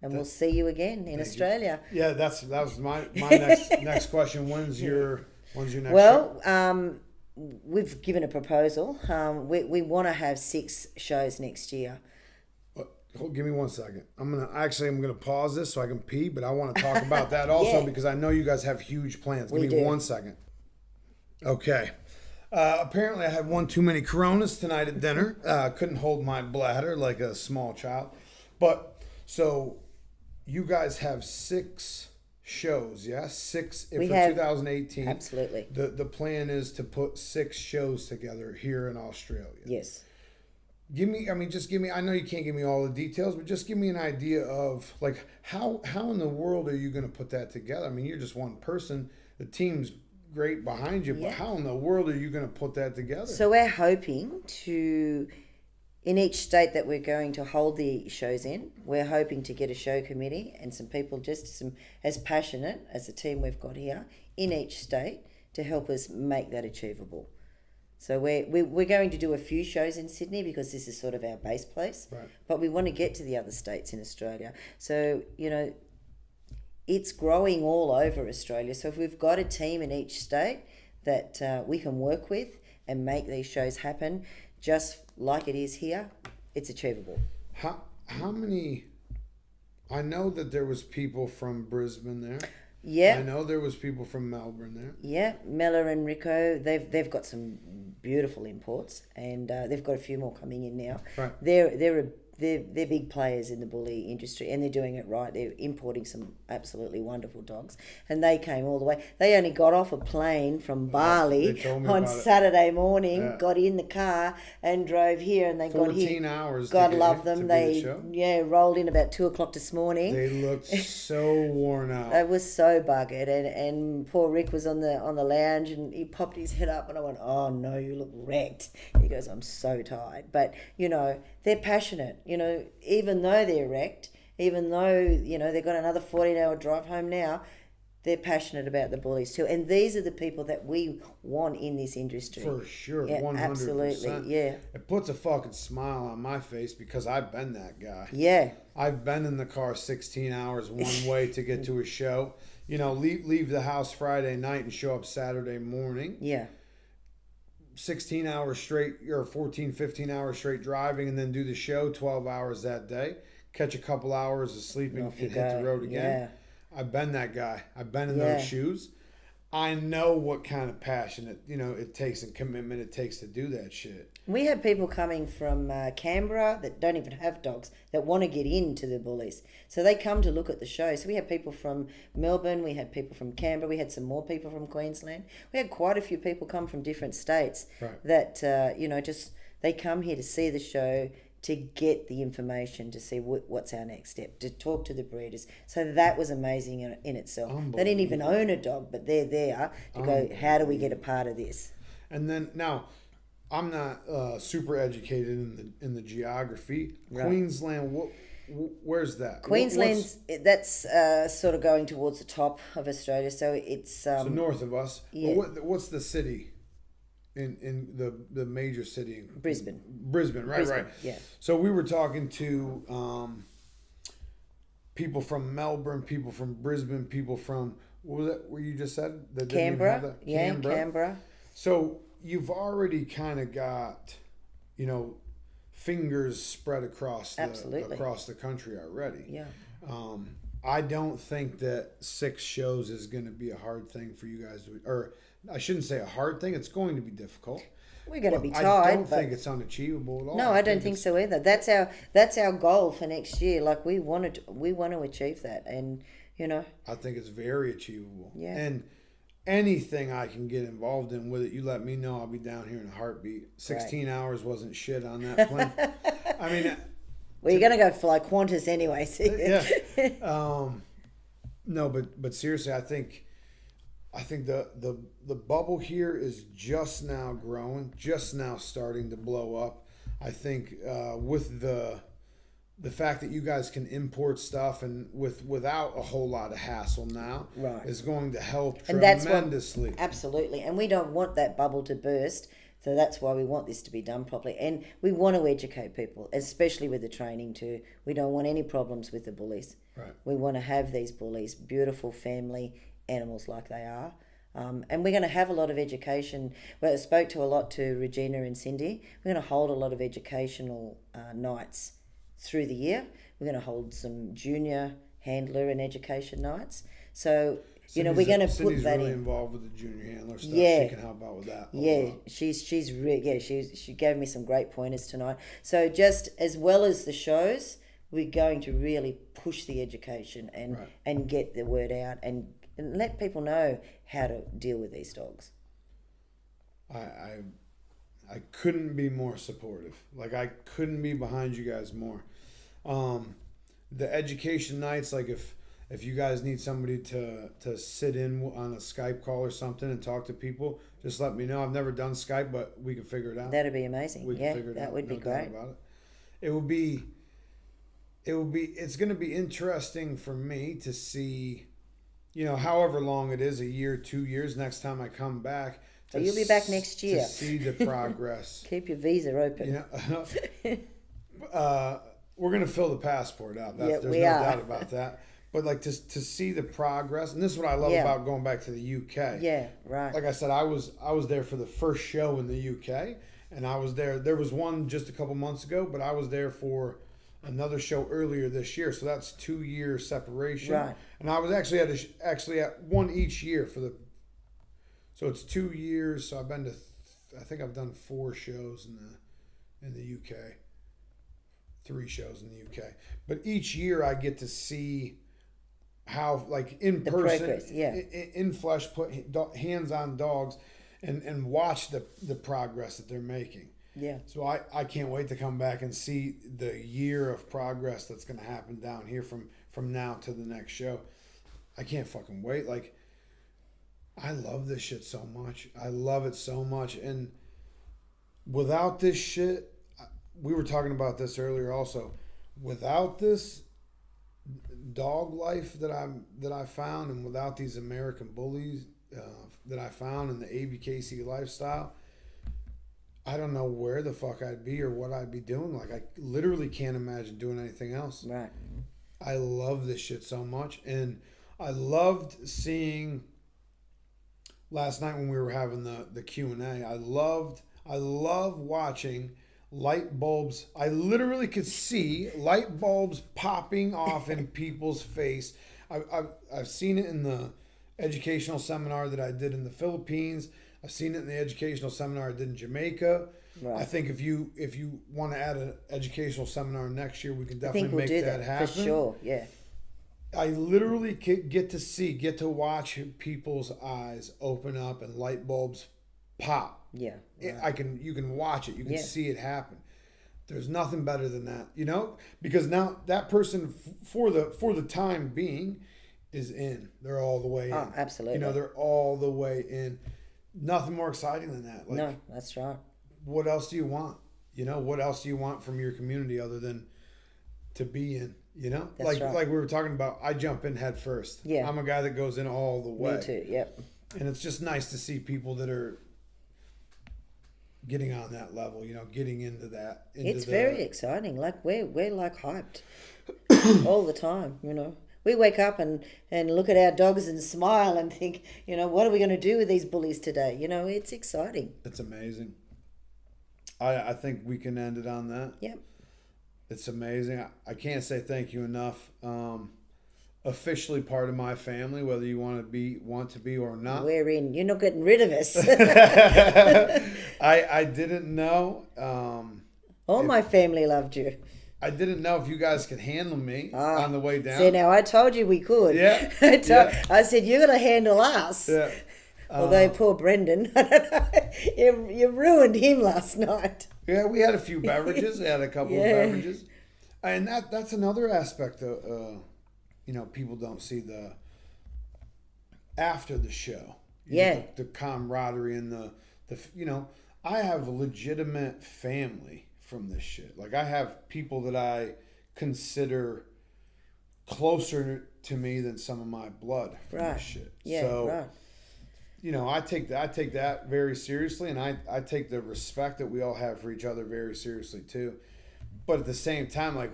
And we'll see you again in Australia. You. Yeah, that was my next question. When's your next show? We've given a proposal. We want to have 6 shows next year. Give me 1 second. I'm gonna pause this so I can pee, but I want to talk about that also because I know you guys have huge plans. Give me 1 second. Okay. Apparently I had one too many Coronas tonight at dinner. Couldn't hold my bladder like a small child. But so you guys have 6 shows, yes? 6 for 2018. Absolutely. The plan is to put 6 shows together here in Australia. Yes. Just give me, I know you can't give me all the details, but just give me an idea of like how in the world are you going to put that together? I mean, you're just one person. The team's great behind you, but how in the world are you going to put that together? So we're hoping to, in each state that we're going to hold the shows in, we're hoping to get a show committee and some people as passionate as the team we've got here in each state to help us make that achievable. So we're going to do a few shows in Sydney because this is sort of our base place, right. But we want to get to the other states in Australia. So, it's growing all over Australia. So if we've got a team in each state that we can work with and make these shows happen, just like it is here, it's achievable. How many? I know that there was people from Brisbane there. Yeah. I know there was people from Melbourne there. Yeah, Mella and Rico, they've got some beautiful imports, and they've got a few more coming in now. Right. They're big players in the bully industry, and they're doing it right. They're importing some absolutely wonderful dogs, and they came all the way. They only got off a plane from Bali on Saturday morning, got in the car and drove here, and they got here. 14 hours. God love them. They rolled in about 2:00 this morning. They looked so worn out. They were so buggered, and poor Rick was on the lounge, and he popped his head up, and I went, "Oh no, you look wrecked." He goes, "I'm so tired," but they're passionate. Even though they're wrecked, even though, they've got another 14-hour drive home now, they're passionate about the bullies too. And these are the people that we want in this industry. For sure, yeah, 100%. Absolutely, yeah. It puts a fucking smile on my face because I've been that guy. Yeah. I've been in the car 16 hours one way to get to a show. Leave the house Friday night and show up Saturday morning. Yeah. 16 hours straight or 14, 15 hours straight driving and then do the show 12 hours that day. Catch a couple hours of sleep and hit the road again. Yeah. I've been that guy. I've been in those shoes. I know what kind of passion it takes and commitment it takes to do that shit. We have people coming from Canberra that don't even have dogs that want to get into the bullies. So they come to look at the show. So we had people from Melbourne, we had people from Canberra, we had some more people from Queensland. We had quite a few people come from different states that, they come here to see the show, to get the information, to see what's our next step, to talk to the breeders. So that was amazing in itself. They didn't even own a dog, but they're there to go, how do we get a part of this? And then, now, I'm not super educated in the geography. Right. Queensland, where's that? Queensland's, that's sort of going towards the top of Australia, so it's... so north of us. Yeah. Well, what's the city? In the major city, Brisbane, right. Yeah. So we were talking to people from Melbourne, people from Brisbane, people from what was that? Where you just said that Canberra? Yeah, Canberra. So you've already kind of got, fingers spread across the country already. Yeah. I don't think that 6 shows is going to be a hard thing for you guys to, or I shouldn't say a hard thing. It's going to be difficult. We're going to be tired. I don't think it's unachievable at all. No, I don't think so either. That's our goal for next year. Like we want to achieve that, and I think it's very achievable. Yeah. And anything I can get involved in with it, you let me know. I'll be down here in a heartbeat. 16 hours wasn't shit on that plane. I mean. Well, you're going to go fly Qantas anyway. So yeah. No, but seriously, I think I think the bubble here is just now growing, just now starting to blow up. I think with the fact that you guys can import stuff and without a whole lot of hassle now Right. is going to help And that's tremendously. absolutely. And we don't want that bubble to burst. So that's why we want this to be done properly. And we want to educate people, especially with the training too. We don't want any problems with the bullies. Right. We want to have these bullies, beautiful family animals like they are. And we're going to have a lot of education. Well, I spoke to a lot to Regina and Cindy. We're going to hold a lot of educational nights through the year. We're going to hold some junior handler and education nights. So, we're going to put Cindy's that really in. involved with the junior handler stuff. Yeah. She can help out with that. She gave me some great pointers tonight. So just as well as the shows, we're going to really push the education and get the word out and let people know how to deal with these dogs. I couldn't be more supportive. Like, I couldn't be behind you guys more. The education nights, like if you guys need somebody to sit in on a Skype call or something and talk to people, just let me know. I've never done Skype, but we can figure it out. That'd be amazing. We can figure it out. That would be No doubt great. about it. It's going to be interesting for me to see, however long it is, a year, 2 years, next time I come back. So you'll be back next year. To see the progress. Keep your visa open. We're going to fill the passport out. There's no doubt about that. But like to see the progress, and this is what I love about going back to the UK. Yeah, right. Like I said, I was there for the first show in the UK, and I was there. There was one just a couple months ago, but I was there for another show earlier this year. So that's 2 year separation. Right. And I was actually at one each year for the. So it's 2 years. So I've been to. I think I've done 4 shows in the UK. 3 shows in the UK, but each year I get to see how, like, in The person, progress, yeah. in flesh, put hands on dogs, and watch the progress that they're making. Yeah. So I can't wait to come back and see the year of progress that's going to happen down here from now to the next show. I can't fucking wait. Like, I love this shit so much. I love it so much, and without this shit. We were talking about this earlier also. Without this dog life that I found, and without these American bullies that I found in the Abkc lifestyle, I don't know where the fuck I'd be or what I'd be doing. Like, I literally can't imagine doing anything else. Right. I love this shit so much, and I loved seeing last night when we were having the Q&A. I love watching light bulbs. I literally could see light bulbs popping off in people's face. I've seen it in the educational seminar that I did in the Philippines. I've seen it in the educational seminar I did in Jamaica. Right. I think if you want to add an educational seminar next year, we can definitely make that happen. For sure, yeah. I literally get to watch people's eyes open up and light bulbs pop. Yeah. Right. You can watch it. You can see it happen. There's nothing better than that, because now that person for the time being is in. They're all the way in. Oh, absolutely. They're all the way in. Nothing more exciting than that. Like, no, that's right. What else do you want? What else do you want from your community other than to be in? That's right. Like we were talking about, I jump in head first. Yeah. I'm a guy that goes in all the way. Me too, yep. And it's just nice to see people that are getting on that level, getting into that. It's very exciting. Like we're like hyped all the time, We wake up and look at our dogs and smile and think, what are we going to do with these bullies today? It's exciting. It's amazing. I think we can end it on that. Yep. It's amazing. I can't say thank you enough. Officially part of my family, whether you want to be or not. We're in. You're not getting rid of us. I didn't know. All my family loved you. I didn't know if you guys could handle me on the way down. See, now I told you we could. Yeah. I said, you're going to handle us. Yeah. Although poor Brendan, you ruined him last night. Yeah, we had a few beverages. We had a couple of beverages. And that's another aspect of, people don't see the after the show. The camaraderie and the I have a legitimate family from this shit. Like, I have people that I consider closer to me than some of my blood from this shit. Yeah, so, right. I take that very seriously, and I take the respect that we all have for each other very seriously too. But at the same time, like,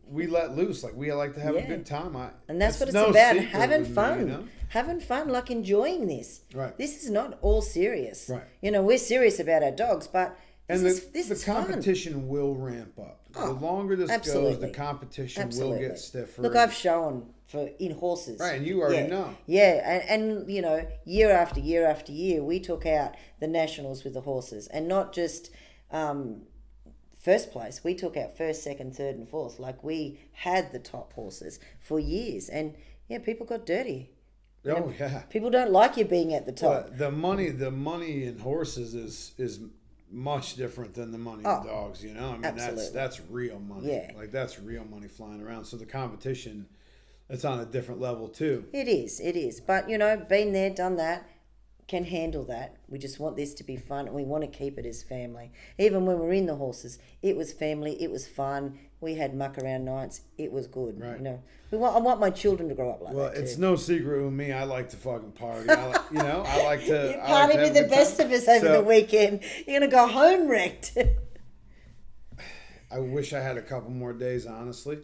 we let loose. Like, we like to have a good time. And that's what it's no about. secret Having with me, fun. Having fun, like enjoying this. Right. This is not all serious. Right. We're serious about our dogs, but this the is fun. competition will ramp up. The longer this goes, the competition will get stiffer. Look, I've shown in horses. Right, and you already know. Yeah, and year after year after year, we took out the nationals with the horses, and not just first place. We took out first, second, third, and fourth. Like, we had the top horses for years, and people got dirty. People don't like you being at the top. But the money in horses is much different than the money in dogs. I mean, absolutely. that's real money. Yeah. Like, that's real money flying around. So the competition, it's on a different level too. It is. But been there, done that, can handle that. We just want this to be fun, and we want to keep it as family. Even when we're in the horses, it was family. It was fun. We had muck around nights. It was good. Right. I want my children to grow up like that. Well, too. it's no secret with me. I like to fucking party. I like to. You party with the best of us over the weekend. You're gonna go home wrecked. I wish I had a couple more days, honestly.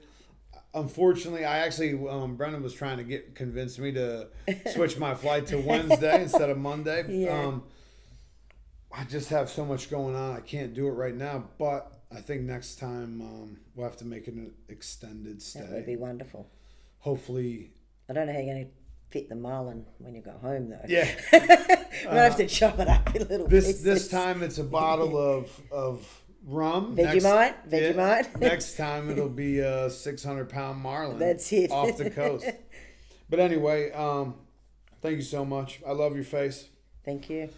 Unfortunately, I actually Brendan was trying to convince me to switch my flight to Wednesday instead of Monday. Yeah. I just have so much going on. I can't do it right now, but I think next time we'll have to make it an extended stay. That would be wonderful. Hopefully. I don't know how you're going to fit the marlin when you go home, though. Yeah. We're going to have to chop it up in little pieces. This time it's a bottle of rum. Vegemite. Next time it'll be a 600-pound marlin. That's it. Off the coast. But anyway, thank you so much. I love your face. Thank you.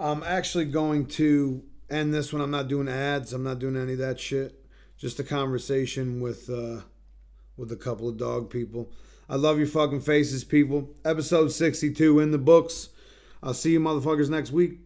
I'm actually going to end this one. I'm not doing ads. I'm not doing any of that shit. Just a conversation with a couple of dog people. I love your fucking faces, people. Episode 62 in the books. I'll see you motherfuckers next week.